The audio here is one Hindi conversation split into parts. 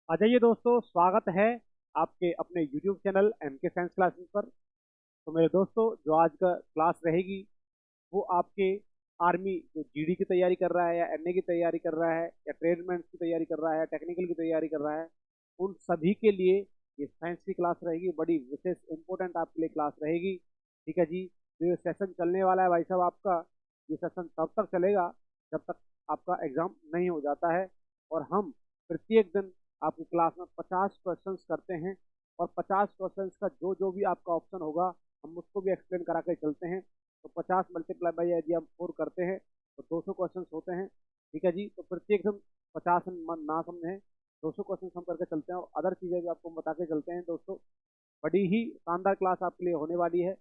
आ जाइए दोस्तों, स्वागत है आपके अपने YouTube channel MK science classes पर। तो मेरे दोस्तों, जो आज का क्लास रहेगी वो आपके आर्मी जो GD की तैयारी कर रहा है या NA की तैयारी कर रहा है या ट्रेडमैन की तैयारी कर रहा है, टेक्निकल की तैयारी कर रहा है, उन सभी के लिए ये साइंस की क्लास रहेगी। बड़ी विशेष इंपॉर्टेंट आपके लिए क्लास रहेगी। ठीक है जी। तो ये सेशन चलने वाला है भाई साहब आपका। ये सेशन तब तक चलेगा जब तक आपका एग्जाम नहीं हो जाता है। और हम प्रत्येक दिन आपकी क्लास में 50 क्वेश्चंस करते हैं, और 50 क्वेश्चंस का जो जो भी आपका ऑप्शन होगा हम उसको भी एक्सप्लेन करा के चलते हैं। तो 50 मल्टीप्लाई बाई यदि हम 4 करते हैं तो 200 क्वेश्चंस होते हैं। ठीक है जी। तो प्रत्येक दिन 50 ना समझें, 200 क्वेश्चन हम करके चलते हैं, और अदर चीज़ें भी आपको बता के चलते हैं दोस्तों। बड़ी ही शानदार क्लास आपके लिए होने वाली है।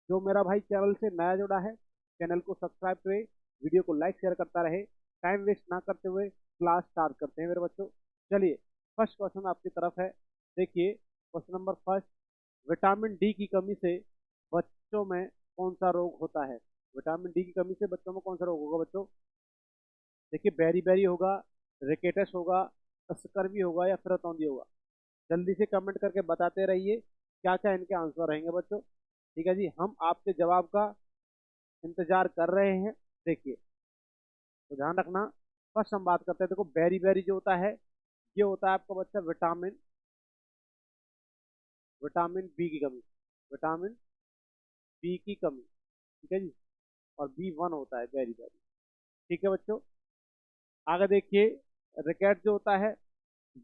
जो मेरा भाई चैनल से नया जुड़ा है, चैनल को सब्सक्राइब करे, वीडियो को लाइक शेयर करता रहे। टाइम वेस्ट ना करते हुए क्लास स्टार्ट करते हैं मेरे बच्चों। चलिए, फर्स्ट क्वेश्चन आपकी तरफ है। देखिए question number first. Vitamin D की कमी से बच्चों में कौन सा रोग होता है? विटामिन डी की कमी से बच्चों में कौन सा रोग होगा बच्चों? देखिए, बेरी बेरी होगा, रिकेटस होगा, स्कर्वी होगा, या फिर रतौंधी होगा। जल्दी से कमेंट करके बताते रहिए क्या क्या इनके आंसर रहेंगे बच्चों। ठीक है जी, हम आपके जवाब का इंतजार कर रहे हैं। देखिए, तो ध्यान रखना। फर्स्ट हम बात करते हैं। देखो, बेरी बेरी जो होता है ये होता है आपका बच्चा विटामिन विटामिन बी की कमी। विटामिन बी की कमी। ठीक है जी। और B1 होता है बेरी बेरी। ठीक है बच्चों, आगे देखिए। रिकेट जो होता है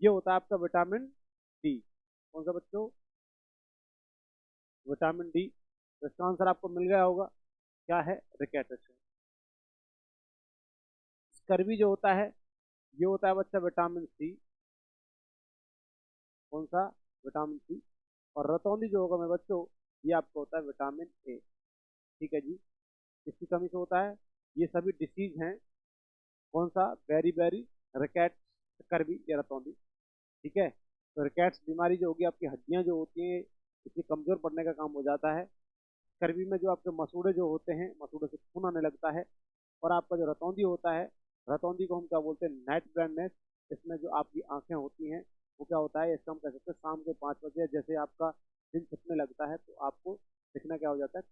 ये होता है आपका विटामिन डी। कौन सा बच्चों? Vitamin D. तो इसका आंसर आपको मिल गया होगा, क्या है? रिकेटस। स्कर्वी जो होता है ये होता है बच्चा विटामिन सी। कौन सा? Vitamin C. और रतौंधी जो होगा मेरे बच्चों, ये आपको होता है विटामिन ए। ठीक है जी। इसकी कमी से होता है। ये सभी डिसीज हैं। कौन सा? बेरी बेरी, रिकेट, स्कर्वी या रतौंधी। ठीक है। तो रिकेट्स बीमारी जो होगी, आपकी हड्डियां जो होती हैं इसकी कमजोर पड़ने का काम हो जाता है। स्कर्वी में जो आपके मसूड़े जो होते हैं, मसूड़े से खून आने लगता है। और आपका जो रतौंधी होता है, रतौंधी को हम क्या बोलते हैं? Night blindness. इसमें जो आपकी आंखें होती हैं वो क्या होता है, इसका हम कह सकते हैं शाम के 5 बजे जैसे आपका दिन छिपने लगता है तो आपको दिखना क्या हो जाता है?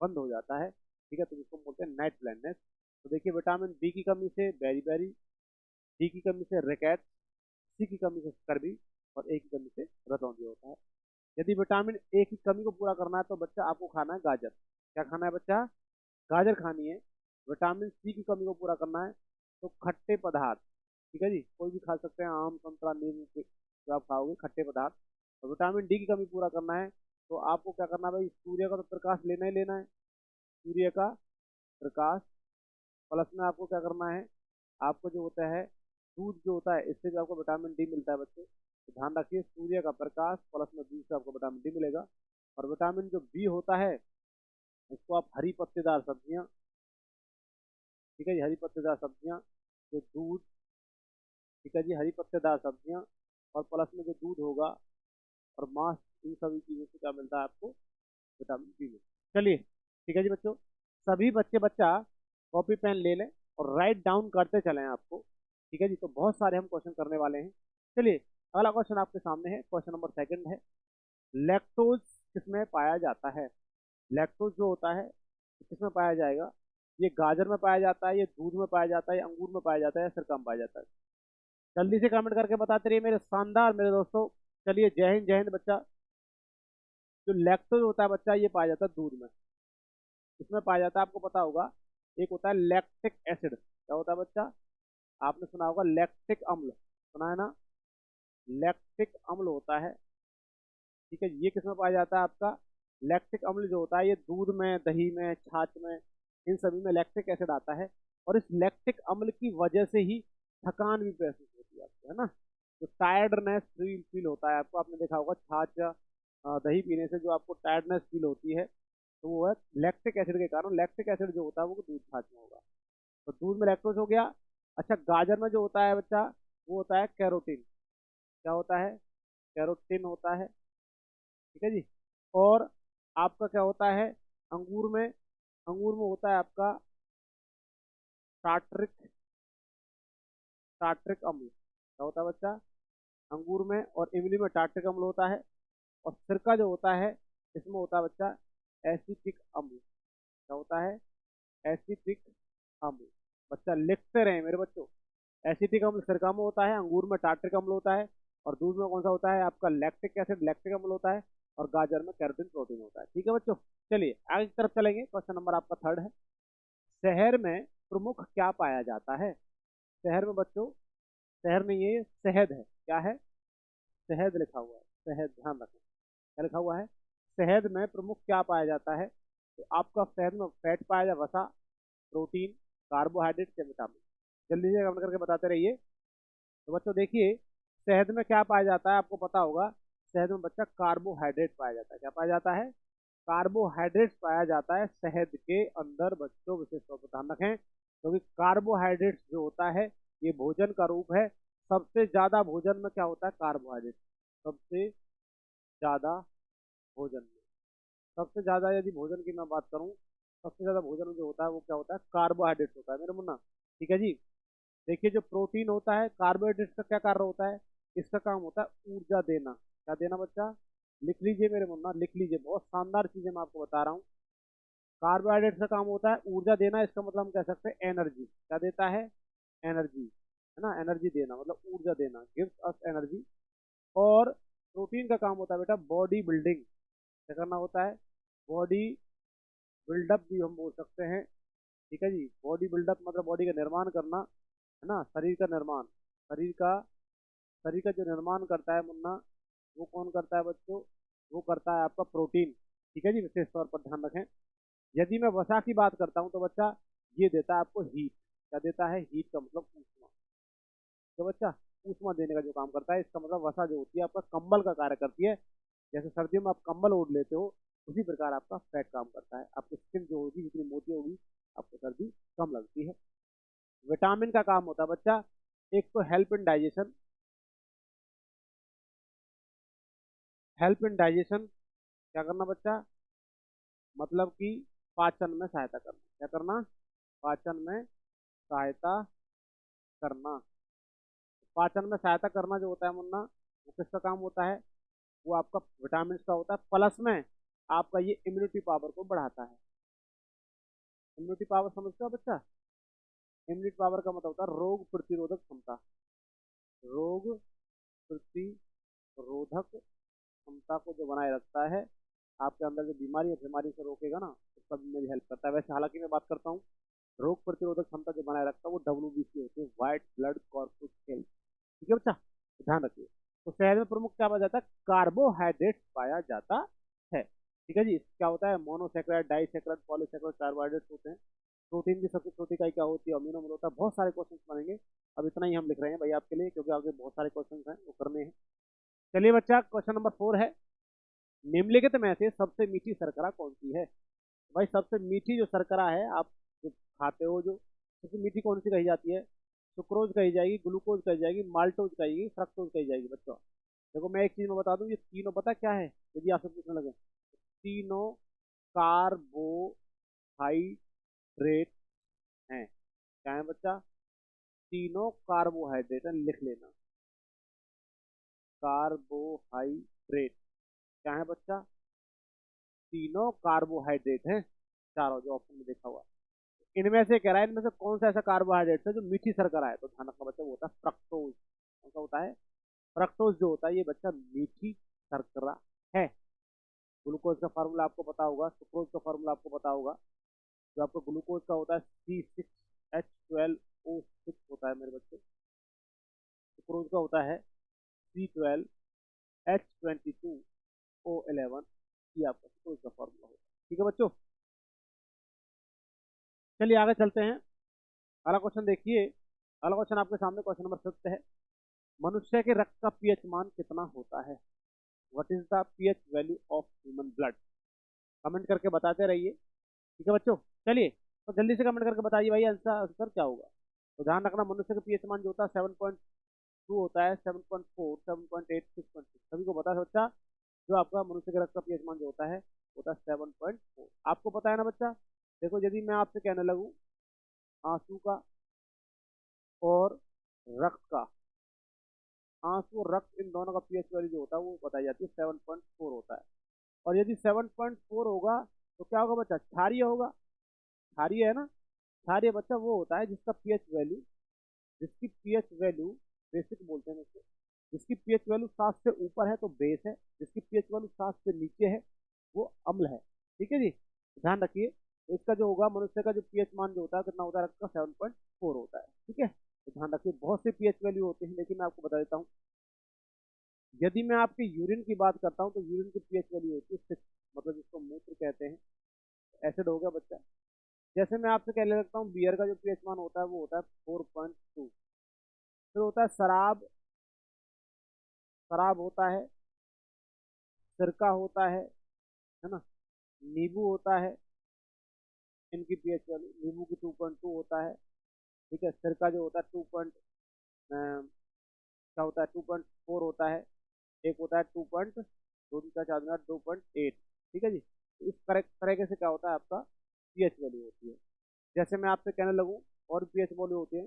बंद हो जाता है। ठीक है। तो जिसको हम बोलते हैं नाइट ब्लाइंडनेस। तो देखिए, विटामिन बी की कमी से बेरी बेरी, डी की कमी से रिकेट, सी की कमी से स्कर्वी, और ए की कमी से रतौंधी होता है। यदि विटामिन ए की कमी को पूरा करना है तो बच्चा आपको खाना है गाजर। क्या खाना है बच्चा? गाजर खानी है। विटामिन सी की कमी को पूरा करना है तो खट्टे पदार्थ। ठीक है जी, कोई भी खा सकते हैं, आम, संतरा, नींबू जो आप खाओगे खट्टे पदार्थ। और विटामिन डी की कमी पूरा करना है तो आपको क्या करना है भाई? सूर्य का तो प्रकाश लेना ही लेना है। सूर्य का प्रकाश, प्लस में आपको क्या करना है? आपको जो होता है दूध जो होता है, इससे भी आपको विटामिन डी मिलता है बच्चों। तो ध्यान रखिए, सूर्य का प्रकाश प्लस में दूध से आपको विटामिन डी मिलेगा। और विटामिन जो बी होता है इसको आप हरी पत्तेदार सब्जियां, ठीक है जी, हरी पत्तेदार सब्जियां, जो दूध, ठीक है जी, हरी पत्तेदार सब्जियां, और प्लस में जो दूध होगा और मांस, इन सभी चीजों से क्या मिलता है आपको? विटामिन बी मिलता है। चलिए, ठीक है जी बच्चों, सभी बच्चे बच्चा कॉपी पेन ले लें और राइट डाउन करते चलें आपको। ठीक है जी। तो बहुत सारे हम क्वेश्चन करने वाले हैं। चलिए, अगला क्वेश्चन आपके सामने है। क्वेश्चन नंबर सेकंड है। लैक्टोज किसमें पाया जाता है? लैक्टोज जो होता है किसमें पाया जाएगा? ये गाजर में पाया जाता है, ये दूध में पाया जाता है, ये अंगूर में पाया जाता है, या सिरका में पाया जाता है? जल्दी से कमेंट करके बताते रहिए मेरे शानदार मेरे दोस्तों। चलिए, जय हिंद बच्चा। जो लैक्टोज होता है बच्चा, ये पाया जाता है दूध में। इसमें पाया जाता है, आपको पता होगा, एक होता है लैक्टिक एसिड। क्या होता है बच्चा? आपने सुना होगा लैक्टिक अम्ल, सुना है ना? लैक्टिक अम्ल होता है। ठीक है, ये किसमें पाया जाता है आपका? लैक्टिक अम्ल जो होता है ये दूध में, दही में, छाछ में, इन सभी में लैक्टिक एसिड आता है। और इस लैक्टिक अम्ल की वजह से ही थकान भी महसूस होती है आपको, है ना? जो टायर्डनेस फील फील होता है आपको, आपने देखा होगा छाछ या दही पीने से जो आपको टायर्डनेस फील होती है, तो वो है लैक्टिक एसिड के कारण। लैक्टिक एसिड जो होता है वो दूध छाछ में होगा। तो दूध में लैक्टोज हो गया। अच्छा, गाजर में जो होता है बच्चा, वो होता है कैरोटीन। क्या होता है? कैरोटीन होता है। ठीक है जी। और आपका क्या होता है? अंगूर में, अंगूर में होता है आपका टार्ट्रिक, टार्ट्रिक अम्ल। क्या होता है बच्चा? अंगूर में और इमली में टार्ट्रिक अम्ल होता है। और सिरका जो होता है इसमें होता है बच्चा एसिटिक अम्ल। क्या होता है? एसिटिक अम्ल। बच्चा लिखते रहे मेरे बच्चों। एसिटिक अम्ल सिरका में होता है, अंगूर में टार्ट्रिक अम्ल होता है, और दूध में कौन सा होता है आपका लैक्टिक एसिड, लैक्टिक अम्ल होता है, और गाजर में कैरोटीन प्रोटीन होता है। ठीक है बच्चों, चलिए आगे की तरफ चलेंगे। क्वेश्चन नंबर आपका थर्ड है, शहर में प्रमुख क्या पाया जाता है? शहर में बच्चों, शहर नहीं है ये, शहद है। क्या है? शहद लिखा हुआ है, शहद, ध्यान रखें क्या लिखा हुआ है। शहद में प्रमुख क्या पाया जाता है? तो आपका शहद में फैट पाया जाए, वसा, प्रोटीन, कार्बोहाइड्रेट या विटामिन। जल्दी से कमेंट करके बताते रहिए। तो बच्चों देखिए, शहद में क्या पाया जाता है आपको पता होगा। शहद में बच्चा कार्बोहाइड्रेट पाया जाता है। क्या पाया जाता है? कार्बोहाइड्रेट पाया जाता है शहद के अंदर बच्चों, विशेष तौर पर ध्यान रखें, क्योंकि कार्बोहाइड्रेट जो होता है ये भोजन का रूप है। सबसे ज्यादा भोजन में क्या होता है? कार्बोहाइड्रेट। सबसे ज्यादा भोजन में, सबसे ज्यादा यदि भोजन की मैं बात करूं, सबसे ज्यादा भोजन जो होता है वो क्या होता है? कार्बोहाइड्रेट होता है मेरे मुन्ना। ठीक है जी। देखिए जो प्रोटीन होता है, कार्बोहाइड्रेट का क्या कार्य होता है? इसका काम होता है ऊर्जा देना। क्या देना बच्चा? लिख लीजिए मेरे मुन्ना, लिख लीजिए, बहुत शानदार चीजें मैं आपको बता रहा हूँ। कार्बोहाइड्रेट का काम होता है ऊर्जा देना, इसका मतलब हम कह सकते हैं एनर्जी। क्या देता है? एनर्जी, है ना, एनर्जी देना मतलब ऊर्जा देना, गिव्स अस एनर्जी। और प्रोटीन का काम होता है बेटा बॉडी बिल्डिंग। क्या करना होता है? बॉडी बिल्डअप भी हम बोल सकते हैं। ठीक है जी, बॉडी बिल्डअप मतलब बॉडी का निर्माण करना, है ना, शरीर का निर्माण। शरीर का शरीर का जो निर्माण करता है मुन्ना, वो कौन करता है बच्चों? वो करता है आपका प्रोटीन। ठीक है जी, विशेष तौर पर ध्यान रखें। यदि मैं वसा की बात करता हूँ तो बच्चा ये देता है आपको हीट। क्या देता है? हीट का मतलब ऊष्मा। तो बच्चा ऊष्मा देने का जो काम करता है, इसका मतलब वसा जो होती है आपका कंबल का कार्य करती है। जैसे सर्दियों में आप कंबल ओढ़ लेते हो, उसी प्रकार आपका फैट काम करता है। आपकी स्किन जो होगी जितनी मोटी होगी, आपको सर्दी कम लगती है। विटामिन का काम होता है बच्चा, एक तो help in digestion. Help in digestion क्या करना बच्चा? मतलब कि पाचन में सहायता करना। क्या करना? पाचन में सहायता करना। पाचन में सहायता करना जो होता है मुन्ना, वो किसका काम होता है? वो आपका विटामिन का होता है, प्लस में आपका ये इम्यूनिटी पावर को बढ़ाता है। इम्यूनिटी पावर समझते हो बच्चा? इम्यूनिटी पावर का मतलब होता है रोग प्रतिरोधक क्षमता। रोग प्रतिरोधक क्षमता को जो बनाए रखता है, आपके अंदर जो बीमारी है, बीमारी से रोकेगा ना, उसका भी मेरी हेल्प करता है। वैसे हालांकि मैं बात करता हूँ, रोग प्रतिरोधक क्षमता जो बनाए रखता है वो WBC होती है, व्हाइट ब्लड कॉर्पस्कुलेस। ठीक है बच्चा, तो ध्यान रखिए। तो शहद में प्रमुख क्या पाया जाता है? कार्बोहाइड्रेट पाया जाता है। ठीक है जी, क्या होता है? मोनोसेक्राइड, डाइसेक्राइड, पॉलीसेक्राइड कार्बोहाइड्रेट्स होते हैं। प्रोटीन की सबसे छोटी इकाई क्या होती है? अमीनो एसिड होता है। बहुत सारे क्वेश्चन बनेंगे, अब इतना ही हम लिख रहे हैं भाई आपके लिए, क्योंकि आगे बहुत सारे क्वेश्चन हैं वो करने हैं। चलिए बच्चा, क्वेश्चन नंबर 4 है, निम्नलिखित में से सबसे मीठी शर्करा कौन सी है? भाई सबसे मीठी जो शर्करा है आप जो खाते हो, जो सबसे मीठी कौन सी कही जाती है? सुक्रोज कही जाएगी, ग्लूकोज कही जाएगी, माल्टोज कहेगी, फ्रक्टोज कही जाएगी बच्चों। देखो मैं एक चीज में बता दूं, ये तीनों पता क्या है यदि आपसे पूछने लगे? तीनों कार्बोहाइड्रेट हैं। क्या है बच्चा? तीनों कार्बोहाइड्रेट है, लिख लेना। कार्बोहाइड्रेट क्या है बच्चा? तीनों कार्बोहाइड्रेट हैं, चारों जो ऑप्शन में देखा हुआ है। इनमें से कह रहा है, इनमें से कौन सा ऐसा कार्बोहाइड्रेट है जो मीठी शर्करा है? तो ध्यान रखना बच्चा, वो होता है फ्रक्टोज। कौन सा होता है? फ्रक्टोज जो होता है ये बच्चा मीठी शर्करा है। ग्लूकोज का फार्मूला आपको पता होगा, सुक्रोज का फार्मूला आपको पता होगा। जो आपको ग्लूकोज का होता है C6H12O6 होता है मेरे बच्चे। सुक्रोज का होता है C12H22O11। ये आपका सुक्रोज का फार्मूला होता है। ठीक है बच्चों, चलिए आगे चलते हैं। अगला क्वेश्चन देखिए। अगला क्वेश्चन आपके सामने क्वेश्चन नंबर 6 है, मनुष्य के रक्त का पीएच मान कितना होता है? What is the pH value of human blood? Comment करके बताते रहिए। ठीक है बच्चों, चलिए तो जल्दी से कमेंट करके बताइए भाई आंसर आंसर क्या होगा। तो ध्यान रखना, मनुष्य का पीएच मान जो होता है 7.2 होता है, 7.4, 7.8, 6.6, सभी को पता है बच्चा। जो आपका मनुष्य के रक्त का पीएच मान जो होता है, होता है 7.4। आपको पता है ना बच्चा? देखो यदि मैं आपसे कहने लगूँ आंसू का और रक्त का, आंसू और रक्त इन दोनों का पीएच वैल्यू जो होता है वो बताई जाती है 7.4 होता है। और यदि 7.4 होगा तो क्या होगा बच्चा, क्षारीय होगा। क्षारीय है ना, क्षारीय बच्चा वो होता है जिसका पीएच वैल्यू, जिसकी पीएच वैल्यू, बेसिक बोलते हैं इसको, जिसकी पीएच वैल्यू 7 से ऊपर है तो बेस है, जिसकी पीएच वैल्यू 7 से नीचे है वो अम्ल है। ठीक है जी, ध्यान रखिए। तो इसका जो होगा मनुष्य का जो पीएच मान जो होता है कितना होता है, रक्त का 7.4 होता है। ठीक है, तो ध्यान रखिए बहुत से पीएच वैल्यू होते हैं, लेकिन मैं आपको बता देता हूँ। यदि मैं आपके यूरिन की बात करता हूँ तो यूरिन की पीएच वैल्यू होती है 6, मतलब जिसको मूत्र कहते हैं। एसिड हो गया बच्चा। जैसे मैं आपसे कहने लगता हूँ बियर का जो पीएच मान होता है वो होता है 4.2। फिर होता है शराब, शराब होता है, सिरका होता है ना, नींबू होता है, इनकी पीएच वैल्यू, नींबू की 2.2 होता है। ठीक है, सिरका जो होता है 2 क्या होता है 2.4 होता है। एक होता है 2.8। ठीक है जी, तो इस तरीके से क्या होता है आपका पीएच वैल्यू होती है। जैसे मैं आपसे कहने लगूँ और पीएच वैल्यू होती है,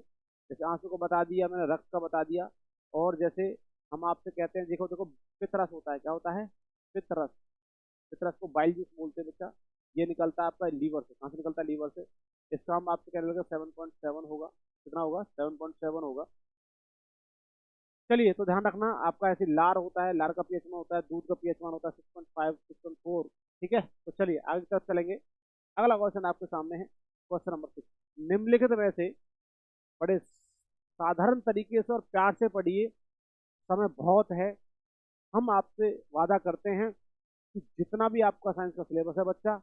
जैसे आंसू को बता दिया मैंने, रक्त का बता दिया। और जैसे हम आपसे कहते हैं, देखो देखो पितरस होता है, क्या होता है पितरस, पितरस को बाइल जूस बोलते हैं बच्चा। ये निकलता है आपका लीवर से। कहाँ से निकलता है, लीवर से। इसका हम आपसे कहने लगे 7.7 होगा। कितना होगा, 7.7 होगा। चलिए, तो ध्यान रखना आपका ऐसे लार होता है, लार का पीएच मान होता है, दूध का पीएच मान होता है 6.5 6.4। ठीक है, तो चलिए आगे की तरफ चलेंगे। अगला क्वेश्चन आपके सामने है, क्वेश्चन नंबर 6। निम्नलिखित में से बड़े साधारण तरीके से और प्यार से पढ़िए, समय बहुत है। हम आपसे वादा करते हैं कि जितना भी आपका साइंस का सिलेबस है बच्चा,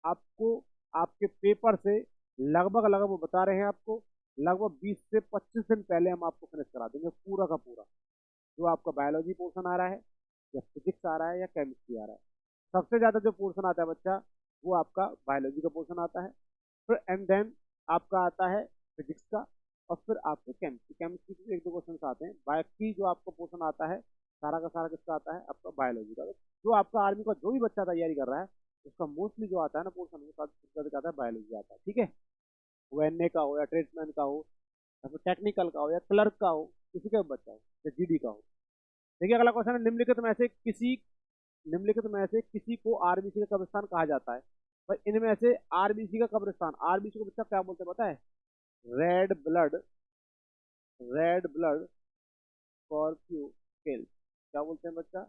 आपको आपके पेपर से लगभग लगभग वो बता रहे हैं आपको, लगभग 20 से 25 दिन पहले हम आपको फिनिश करा देंगे पूरा का पूरा। जो आपका बायोलॉजी पोर्शन आ रहा है, या फिजिक्स आ रहा है, या केमिस्ट्री आ रहा है, सबसे ज्यादा जो पोर्शन आता है बच्चा वो आपका बायोलॉजी का पोर्शन आता है। फिर एंड देन आपका आता है फिजिक्स का, और फिर आपके केमिस्ट्री, केमिस्ट्री के एक दो क्वेश्चन आते हैं। बाकी जो आपको पोर्शन आता है सारा का सारा किसका आता है, आपका बायोलॉजी का। जो आपका आर्मी का जो भी बच्चा तैयारी कर रहा है उसका मोस्टली जो आता है ना पोर्शन, वो आता है बायोलॉजी आता है। ठीक है, वो एनए का हो, या ट्रेड्समैन का हो, या फिर टेक्निकल का हो, या क्लर्क का हो, किसी का भी बच्चा हो, या जीडी का हो। देखिए अगला क्वेश्चन है, निम्नलिखित में से किसी को आरबीसी का कब्रिस्तान कहा जाता है। भाई इनमें से आरबीसी का कब्रिस्तान, आरबीसी को बच्चा क्या बोलते हैं पता है, रेड ब्लड, रेड ब्लड कॉर्पुस्केल्स। क्या बोलते हैं बच्चा,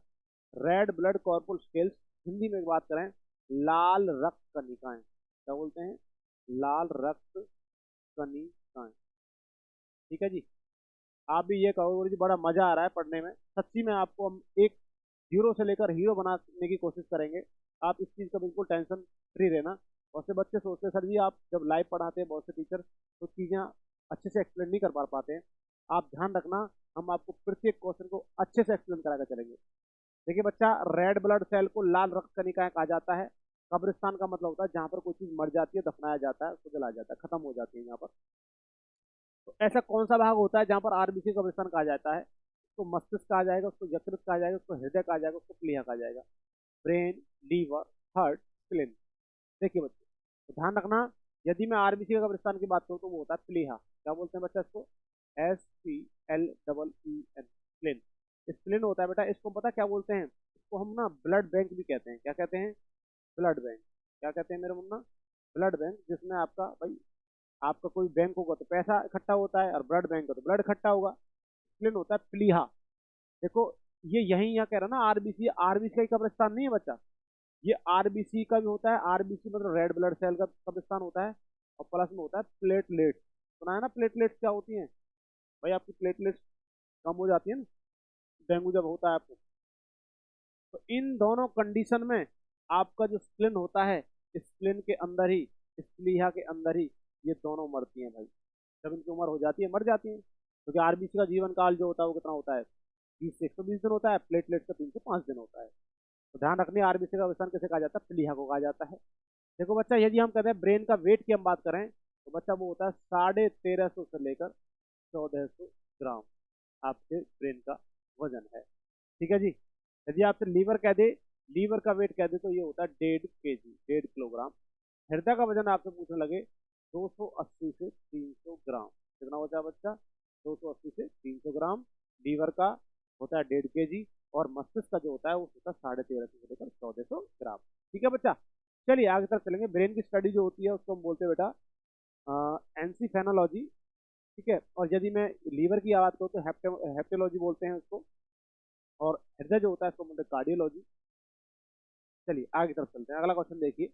रेड ब्लड कॉर्पुस्केल्स। हिंदी में बात करें, लाल रक्त कणिकाएं। क्या बोलते हैं, लाल रक्त कणिकाएं। ठीक है जी, आप भी ये कहोगे जी बड़ा मजा आ रहा है पढ़ने में। सच्ची में आपको हम एक जीरो से लेकर हीरो बनाने की कोशिश करेंगे। आप इस चीज़ का बिल्कुल टेंशन फ्री रहना। बहुत से बच्चे सोचते हैं सर जी आप जब लाइव पढ़ाते हैं बहुत से टीचर तो चीज़ें अच्छे से एक्सप्लेन नहीं कर पा पाते हैं। आप ध्यान रखना, हम आपको प्रत्येक क्वेश्चन को अच्छे से एक्सप्लेन करा कर चलेंगे। देखिए बच्चा, रेड ब्लड सेल को लाल रक्त कणिकाएं कहा जाता है। कब्रिस्तान का मतलब होता है जहाँ पर कोई चीज़ मर जाती है, दफनाया जाता है, उसको जलाया जाता है, खत्म हो जाती है यहाँ पर। तो ऐसा कौन सा भाग होता है जहाँ पर आरबीसी कब्रिस्तान कहा जाता है, उसको मस्तिष्क कहा जाएगा, उसको यकृत कहा जाएगा, उसको हृदय कहा जाएगा, उसको प्लीहा कहा जाएगा। Brain, liver, heart, spleen. देखिए बच्चे, तो ध्यान रखना, यदि मैं आरबीसी का कब्रिस्तान की बात करूँ तो वो होता है प्लीहा। क्या बोलते हैं बच्चा इसको, SPLEEN, स्प्लीन। स्प्लीन होता है बेटा, इसको पता क्या बोलते हैं, इसको हम ना ब्लड बैंक भी कहते हैं। क्या कहते हैं, ब्लड बैंक। क्या कहते हैं मेरे मुन्ना, ब्लड बैंक। जिसमें आपका भाई, आपका कोई बैंक होगा तो पैसा इकट्ठा होता है, और ब्लड बैंक का तो ब्लड इकट्ठा होगा। स्प्लीन होता है प्लीहा। देखो, ये यही यहाँ कह रहा ना, आरबीसी, आरबीसी का ही कब्रिस्तान नहीं है बच्चा, ये आरबीसी का भी होता है। आरबीसी मतलब रेड ब्लड सेल का कब्रिस्तान होता है। और प्लस में होता है प्लेटलेट। सुना है ना प्लेटलेट्स क्या होती हैं, भाई आपकी प्लेटलेट्स कम हो जाती है ना, डेंगू जब होता है आपको। तो इन दोनों कंडीशन में आपका जो स्प्लिन होता है, स्प्लिन के अंदर ही, स्प्लीहा के अंदर ही ये दोनों मरती हैं भाई। जब इनकी उम्र हो जाती है मर जाती है, क्योंकि आरबीसी का जीवन काल जो होता है वो कितना होता है, 20 से 120 दिन होता है। प्लेटलेट का 3 से 5 दिन होता है। तो ध्यान रखनी, आरबीसी का विस्तार कैसे कहा जाता है, प्लीहा को कहा जाता है। देखो बच्चा, यदि हम कहते हैं ब्रेन का वेट की हम बात करें तो बच्चा वो होता है 1350 से लेकर 1400 ग्राम आपके ब्रेन का वजन है। ठीक है जी, यदि आपसे लीवर कह दे, लीवर का वेट कह दे तो ये होता है 1.5 kg, 1.5 किलोग्राम। हृदय का वजन आपसे पूछने लगे 280 से 300 ग्राम। कितना होता है बच्चा, 280 से 300 ग्राम लीवर का होता है 1.5 kg, और मस्तिष्क का जो होता है वो होता है 1350 से लेकर 1400 ग्राम। ठीक है बच्चा, चलिए आगे तरफ चलेंगे। ब्रेन की स्टडी जो होती है उसको हम बोलते हैं बेटा एंसीफेनोलॉजी। ठीक है, और यदि मैं लीवर की बात करूँ तो हेप्टोलॉजी बोलते हैं उसको, और हृदय जो होता है उसको बोलते हैं कार्डियोलॉजी। चलिए आगे तरफ चलते हैं, अगला क्वेश्चन देखिए।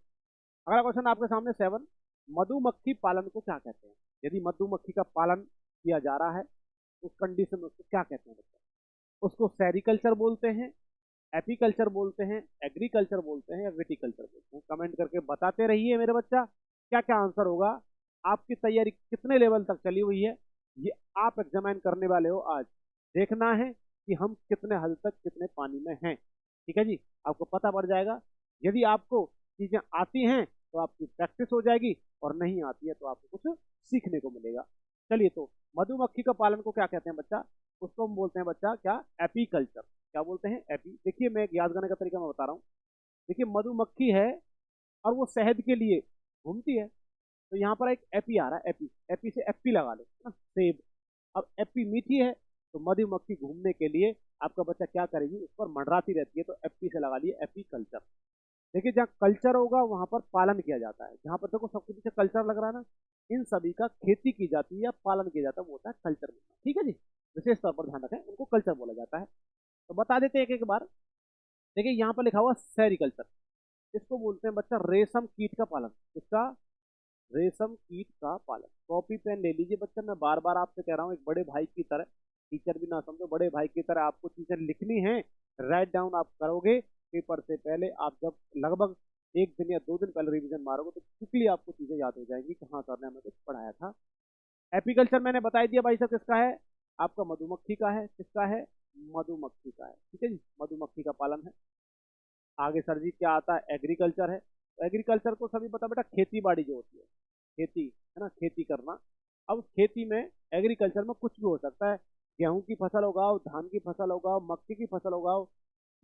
अगला क्वेश्चन आपके सामने 7, मधुमक्खी पालन को क्या कहते हैं? यदि मधुमक्खी का पालन किया जा रहा है उस कंडीशन में उसको क्या कहते हैं बच्चा? उसको सेरिकल्चर बोलते हैं, एपीकल्चर बोलते हैं, एग्रीकल्चर बोलते हैं, या विटिकल्चर बोलते हैं? कमेंट करके बताते रहिए मेरे बच्चा, क्या क्या आंसर होगा। आपकी तैयारी कितने लेवल तक चली हुई है ये आप एग्जामिन करने वाले हो आज। देखना है कि हम कितने हद तक कितने पानी में हैं। ठीक है जी, आपको पता पड़ जाएगा। यदि आपको चीजें आती हैं तो आपकी प्रैक्टिस हो जाएगी, और नहीं आती है तो आपको कुछ सीखने को मिलेगा। चलिए, तो मधुमक्खी का पालन को क्या कहते हैं बच्चा? उसको हम बोलते हैं बच्चा क्या? एपीकल्चर। क्या बोलते हैं? एपी। देखिए मैं एक याद करने का तरीका मैं बता रहा हूँ। देखिए मधुमक्खी है और वो शहद के लिए घूमती है, तो यहाँ पर एक एपी आ रहा है, एपी, एपी से एप्पी लगा लो ना, सेब। अब एप्पी मीठी है तो मधुमक्खी घूमने के लिए आपका बच्चा क्या करेगी, उस पर मंडराती रहती है, तो एप्पी से लगा लिए एपी कल्चर। देखिए जहाँ कल्चर होगा वहां पर पालन किया जाता है। जहां पर देखो सबके पीछे कल्चर लग रहा है ना, इन सभी का खेती की जाती है या पालन किया जाता है, वो होता है कल्चर। ठीक है जी, विशेष तौर पर ध्यान रखें, उनको कल्चर बोला जाता है। तो बता देते हैं एक एक बार। देखिए यहाँ पर लिखा हुआ सेरिकल्चर, इसको बोलते हैं बच्चा रेशम कीट का पालन। इसका रेशम कीट का पालन। कॉपी पेन ले लीजिए बच्चा, मैं बार बार आपसे कह रहा हूँ, एक बड़े भाई की तरह, टीचर भी ना समझो, बड़े भाई की तरह आपको चीजें लिखनी है। राइट डाउन आप करोगे पेपर से पहले, आप जब लगभग 1 दिन या 2 दिन पहले रिवीजन मारोगे तो क्विकली आपको चीजें याद हो जाएंगी कि हाँ सर ने हमें कुछ पढ़ाया था। एपीकल्चर मैंने बता दिया भाई साहब किसका है, आपका मधुमक्खी का है। किसका है? मधुमक्खी का है। ठीक है जी, मधुमक्खी का पालन है। आगे सर जी क्या आता है? एग्रीकल्चर है। तो एग्रीकल्चर को सभी पता बेटा, खेती बाड़ी जो होती है, खेती है ना, खेती करना। अब खेती में, एग्रीकल्चर में कुछ भी हो सकता है, गेहूं की फसल उगाओ, धान की फसल उगाओ, मक्के की फसल उगाओ,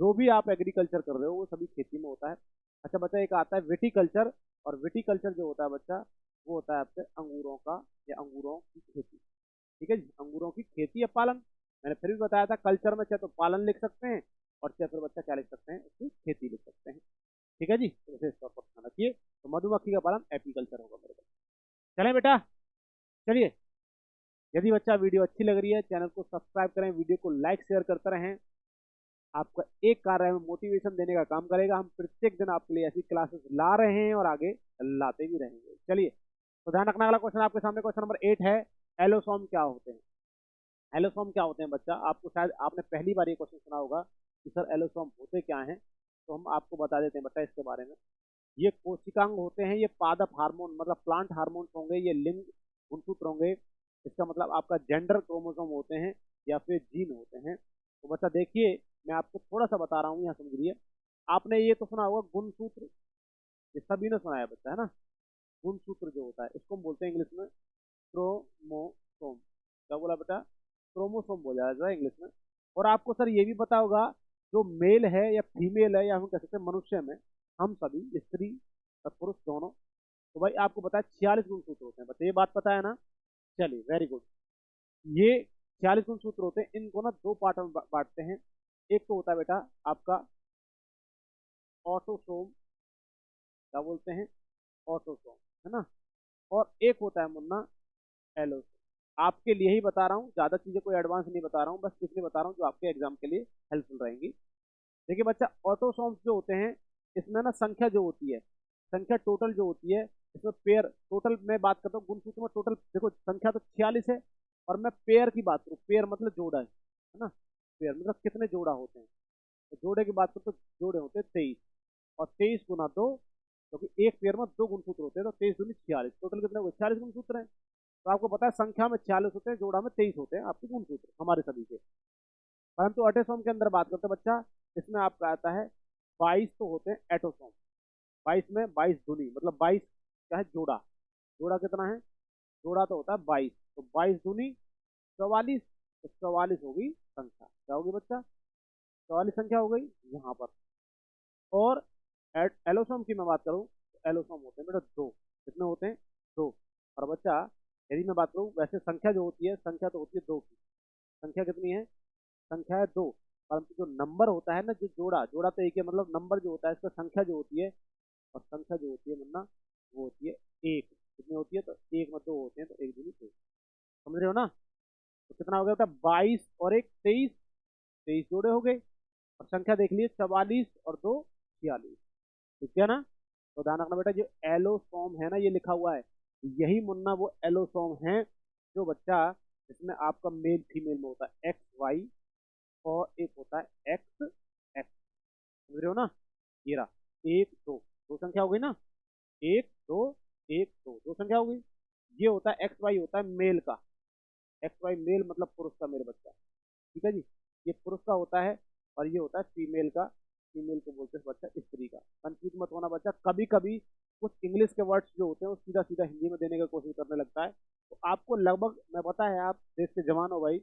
जो भी आप एग्रीकल्चर कर रहे हो वो सभी खेती में होता है। अच्छा बच्चा, एक आता है विटिकल्चर, और विटिकल्चर जो होता है बच्चा, वो होता है आपके अंगूरों का, या अंगूरों की खेती। ठीक है जी, अंगूरों की खेती या पालन। मैंने फिर भी बताया था, कल्चर में चाहे तो पालन लिख सकते हैं, और चाहे फिर बच्चा क्या लिख सकते हैं, उसकी खेती लिख सकते हैं। ठीक है जी, तो विशेष तौर पर ध्यान रखिए। तो मधुमक्खी का पालन एपीकल्चर होगा मेरे पास। चलें बेटा, चलिए। यदि बच्चा वीडियो अच्छी लग रही है, चैनल को सब्सक्राइब करें, वीडियो को लाइक शेयर करते रहें। आपका एक कार्य हमें मोटिवेशन देने का काम करेगा। हम प्रत्येक दिन आपके लिए ऐसी क्लासेस ला रहे हैं और आगे लाते भी रहेंगे। चलिए, तो ध्यान रखना। अगला क्वेश्चन आपके सामने, क्वेश्चन नंबर 8 है, एलोसोम क्या होते हैं? एलोसोम क्या होते हैं बच्चा? आपको शायद आपने पहली बार ये क्वेश्चन सुना होगा कि सर एलोसोम होते क्या हैं, तो हम आपको बता देते हैं बच्चा इसके बारे में। ये कोशिकांग होते हैं, ये पादप हार्मोन मतलब प्लांट हार्मोन्स होंगे, ये लिंग गुणसूत्र होंगे। इसका मतलब आपका जेंडर क्रोमोसोम होते हैं या फिर जीन होते हैं। तो बच्चा देखिए, मैं आपको थोड़ा सा बता रहा हूँ, यहाँ समझिए। आपने ये तो सुना होगा गुणसूत्र, ये सभी ने सुना है बच्चा, है ना। गुणसूत्र जो होता है इसको हम बोलते हैं इंग्लिश में क्रोमोसोम। क्या बोला बेटा? क्रोमोसोम बोला जाता है इंग्लिश में। और आपको सर ये भी पता होगा, जो मेल है या फीमेल है, या हम कह सकते हैं मनुष्य में, हम सभी स्त्री और पुरुष दोनों, तो भाई आपको पता है 46 गुणसूत्र होते हैं बच्चे, ये बात पता है ना। चलिए वेरी गुड। ये 46 गुणसूत्र होते हैं, इनको ना 2 पार्ट में बांटते हैं। एक तो होता है बेटा आपका ऑटोसोम, क्या बोलते हैं? ऑटोसोम, है ना। और एक होता है मुन्ना एलोसोम। आपके लिए ही बता रहा हूँ, ज्यादा चीजें कोई एडवांस नहीं बता रहा हूँ, बस इसलिए बता रहा हूँ जो आपके एग्जाम के लिए हेल्पफुल रहेंगी। देखिए बच्चा, ऑटोसोम्स जो होते हैं, इसमें ना संख्या जो होती है, संख्या टोटल जो होती है, इसमें पेयर टोटल मैं बात करता हूँ गुणसूत्र में, टोटल देखो संख्या तो 46 है, और मैं पेयर की बात करूँ, पेयर मतलब जोड़ा है ना। पेयर मतलब कितने जोड़ा होते हैं, तो जोड़े की बात करूँ तो जोड़े होते हैं 23, और 23 गुना 2, क्योंकि एक पेयर में 2 गुणसूत्र होते हैं, तो 23 दूनी 46, टोटल कितने हुए? 46 गुणसूत्र हैं। तो आपको पता है संख्या में 46 होते हैं, जोड़ा में 23 होते हैं आपके गुणसूत्र हमारे सभी के। परंतु ऑटोसोम के अंदर बात करते हैं बच्चा, इसमें आपका आता है 22 तो होते हैं एटोसोम। 22 में 22 दूनी मतलब 22 क्या है? जोड़ा। जोड़ा कितना है? जोड़ा तो होता है 22, तो 22 दूनी 44, तो 44 होगी संख्या। क्या होगी बच्चा? 44 संख्या हो गई यहाँ पर। और एलोसोम की मैं बात करूँ तो एलोसोम होते हैं बेटा 2। कितने होते हैं? 2। और बच्चा यदि मैं बात करूँ, वैसे संख्या जो होती है, संख्या तो होती है 2 की। संख्या कितनी है? संख्या है 2, परंतु जो नंबर होता है ना, जो जोड़ा, जोड़ा तो एक है, मतलब नंबर जो होता है इसका संख्या जो होती है, और संख्या जो होती है वरना वो होती है 1। कितनी होती है? तो 1 में 2 होते हैं, तो 1 दूनी 2। समझ रहे हो ना? तो कितना हो गया बेटा? 22 और 1 23, 23 जोड़े हो गए। और संख्या देख लिए, 44 और 2 46। ठीक है ना? तो ध्यान रखना बेटा, जो एलोसोम है ना, ये लिखा हुआ है, यही मुन्ना वो एलोसोम है जो बच्चा इसमें आपका मेल फीमेल में होता है, एक्स वाई, और एक होता है एक्स एक्स। समझ रहे हो ना? ये रहा, 1 2, दो संख्या हो गई ना, 1 2 1 2, दो संख्या हो गई। ये होता है एक्स वाई, होता है मेल का, एक्स वाई मेल मतलब पुरुष का मेरे बच्चा। ठीक है जी, ये पुरुष का होता है, और ये होता है फीमेल का, फीमेल को बोलते हैं बच्चा स्त्री का। कंफ्यूज मत होना बच्चा, कभी कभी कुछ इंग्लिश के वर्ड्स जो होते हैं वो सीधा सीधा हिंदी में देने की कोशिश करने लगता है, तो आपको लगभग, मैं पता है आप देश के जवान हो भाई,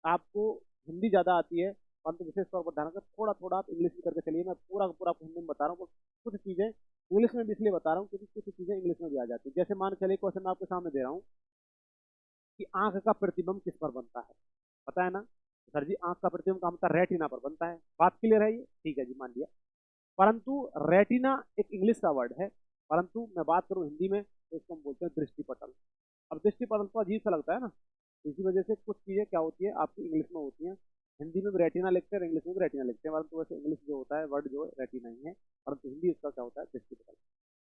आपको हिंदी ज़्यादा आती है, परंतु विशेष तौर पर ध्यान रखना, थोड़ा थोड़ा आप इंग्लिश भी करके चलिए। मैं पूरा का पूरा आपको हिंदी में बता रहा हूँ, कुछ चीज़ें इंग्लिश में भी इसलिए बता रहा हूँ क्योंकि कुछ चीज़ें इंग्लिश में भी आ जाती है। जैसे मान चलिए क्वेश्चन मैं आपके सामने दे रहा हूँ कि आंख का प्रतिबिंब किस पर बनता है, पता है ना? सर जी आंख का प्रतिबिंब कहाँ बनता है? रेटिना पर बनता है। बात क्लियर है ये? ठीक है जी, मान लिया। परंतु रेटिना एक इंग्लिश का वर्ड है, परंतु मैं बात करूं हिंदी में तो इसको हम बोलते हैं दृष्टिपटल। अब दृष्टिपटल तो अजीब सा लगता है ना, इसी वजह से कुछ चीजें क्या होती है आपकी इंग्लिश में होती हैं, हिंदी में भी रेटिना लिखते हैं, इंग्लिश में भी रेटिना लिखते हैं, परंतु वैसे इंग्लिश जो होता है वर्ड जो है रेटिना ही है, परंतु हिंदी उसका क्या होता है? दृष्टिपटल।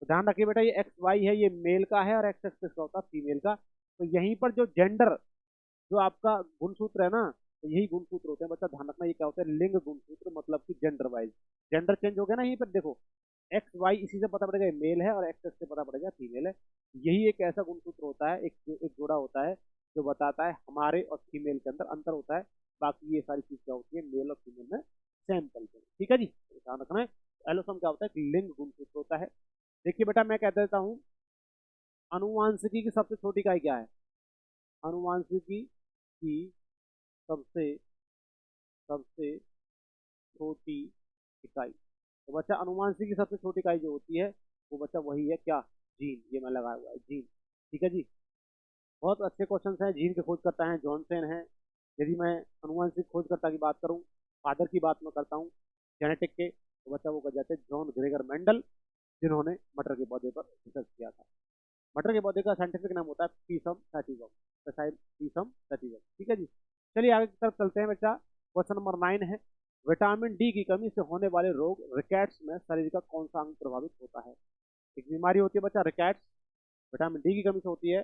तो ध्यान रखिए बेटा, ये एक्स वाई है, ये मेल का है, और एक्स एक्स किसका होता है? फीमेल का। तो यहीं पर जो जेंडर, जो आपका गुणसूत्र है ना, तो यही गुणसूत्र होते हैं बच्चा, ध्यान रखना। ये क्या होता है? लिंग गुणसूत्र, मतलब कि जेंडर वाइज, जेंडर चेंज हो गया ना यहीं पर देखो, एक्स वाई इसी से पता पड़ेगा ये मेल है, और एक्स एक्स से पता पड़ेगा फीमेल है। यही एक ऐसा गुणसूत्र होता है, एक जोड़ा होता है जो बताता है हमारे और फीमेल के अंदर अंतर होता है। बाकी ये सारी चीज क्या होती है? मेल और फीमेल में सेम चलते हैं। ठीक है जी, तो ध्यान रखना है। एलोसोम क्या होता है? एक लिंग गुणसूत्र होता है। देखिए बेटा, मैं कह देता हूँ, अनुवांशिकी की सबसे छोटी इकाई क्या है? अनुवांशिकी की सबसे सबसे छोटी इकाई, तो बच्चा अनुवांशिक की सबसे छोटी इकाई जो होती है वो बच्चा वही है क्या? जीन। ये मैं लगाया हुआ है, जीन। ठीक है जी, बहुत अच्छे क्वेश्चन हैं। जीन के खोजकर्ता हैं जॉनसन हैं। यदि मैं अनुवांशिक खोजकर्ता की बात करूं, फादर की बात मैं करता हूं जेनेटिक के, तो बच्चा वो कर जाते हैं जॉन ग्रेगर मेंडल, जिन्होंने मटर के पौधे पर रिसर्च किया था। मटर के पौधे का साइंटिफिक नाम होता है पीसम सैटिवम, पीसम सैटिवम। ठीक है जी, चलिए आगे की तरफ चलते हैं बच्चा। क्वेश्चन नंबर 9 है, विटामिन डी की कमी से होने वाले रोग रिकेट्स में शरीर का कौन सा अंग प्रभावित होता है? एक बीमारी होती है बच्चा रिकेट्स, विटामिन डी की कमी से होती है।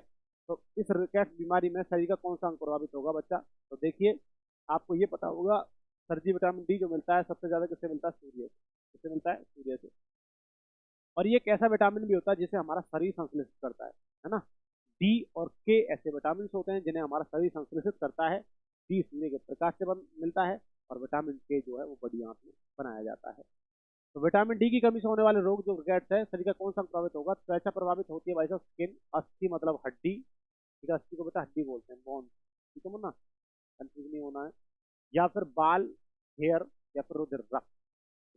तो इस रिकेट्स बीमारी में शरीर का कौन सा अंग प्रभावित होगा बच्चा? तो देखिए, आपको ये पता होगा, सर जी विटामिन डी जो मिलता है सबसे ज्यादा किससे मिलता है? सूर्य से। किससे मिलता है? सूर्य से। और ये एक ऐसा विटामिन भी होता है जिसे हमारा शरीर संश्लेषित करता है ना? डी और के ऐसे विटामिन होते हैं जिन्हें हमारा शरीर संश्लेषित करता है। डी सूर्य के प्रकाश से मिलता है, और विटामिन के जो है वो बड़ी आंत में बनाया जाता है। तो विटामिन डी की कमी से होने वाले रोग जो रिकेट्स है, शरीर का कौन सा प्रभावित होगा? त्वचा प्रभावित होती है भाई साहब, स्किन, अस्थि मतलब हड्डी। ठीक है, अस्थि को बेटा हड्डी बोलते हैं, बोन। ठीक है ना, कंफ्यूज नहीं होना है। या फिर बाल, हेयर, या फिर रुधिर, रक्त।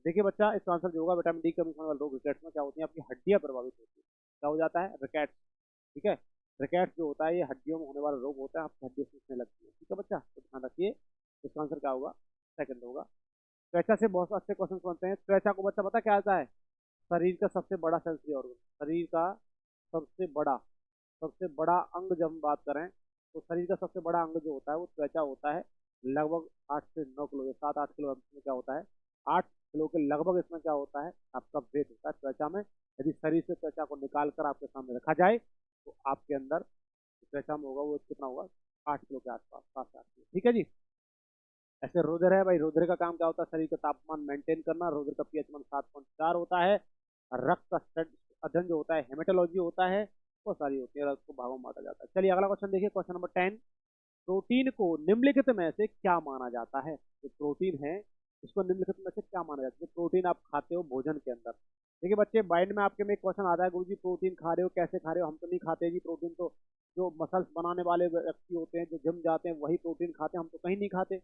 देखिए बच्चा, इसका आंसर जो होगा विटामिन डी की कमी से होने वाले रोग रिकेट्स में क्या होती है? आपकी हड्डियां प्रभावित होती है। क्या हो जाता है? रिकेट्स। ठीक है, रिकेट्स जो होता है ये हड्डियों में होने वाला रोग होता है, आपकी हड्डियां सूखने लगती है। ठीक है बच्चा, तो ध्यान रखिए, इसका आंसर क्या होगा? सेकंड होगा। त्वचा से बहुत अच्छे क्वेश्चन बनते हैं। त्वचा को बच्चा पता क्या आता है? शरीर का सबसे बड़ा सेंसरी ऑर्गन, शरीर का सबसे बड़ा, सबसे बड़ा अंग जब हम बात करें, तो शरीर का सबसे बड़ा अंग जो होता है वो त्वचा होता है। लगभग 8 से 9 किलो, 7-8 किलो इसमें क्या होता है? 8 किलो के लगभग इसमें क्या होता है? आपका वेट होता है त्वचा में। यदि शरीर से त्वचा को निकाल कर आपके सामने रखा जाए, तो आपके अंदर त्वचा में होगा वो कितना होगा? 8 किलो के आसपास, 7 से 8 किलो। ठीक है जी। ऐसे रुधिर है भाई, रुधिर का काम क्या होता है? शरीर का तापमान मेंटेन करना। रुधिर का पीएच मान 7.4 होता है। रक्त का अध्ययन जो होता है हेमेटोलॉजी होता है। वो सारी होती है, रक्त को भागों में बांटा जाता है। चलिए अगला क्वेश्चन देखिए, क्वेश्चन नंबर 10, प्रोटीन को निम्नलिखित में से क्या माना जाता है? जो प्रोटीन है इसको निम्नलिखित में से क्या माना जाता है? प्रोटीन आप खाते हो भोजन के अंदर। देखिए बच्चे, माइंड में आपके में एक क्वेश्चन आता है, गुरु जी प्रोटीन खा रहे हो, कैसे खा रहे हो? हम तो नहीं खाते जी प्रोटीन, तो जो मसल्स बनाने वाले व्यक्ति होते हैं, जो जिम जाते हैं, वही प्रोटीन खाते हैं, हम तो कहीं नहीं खाते।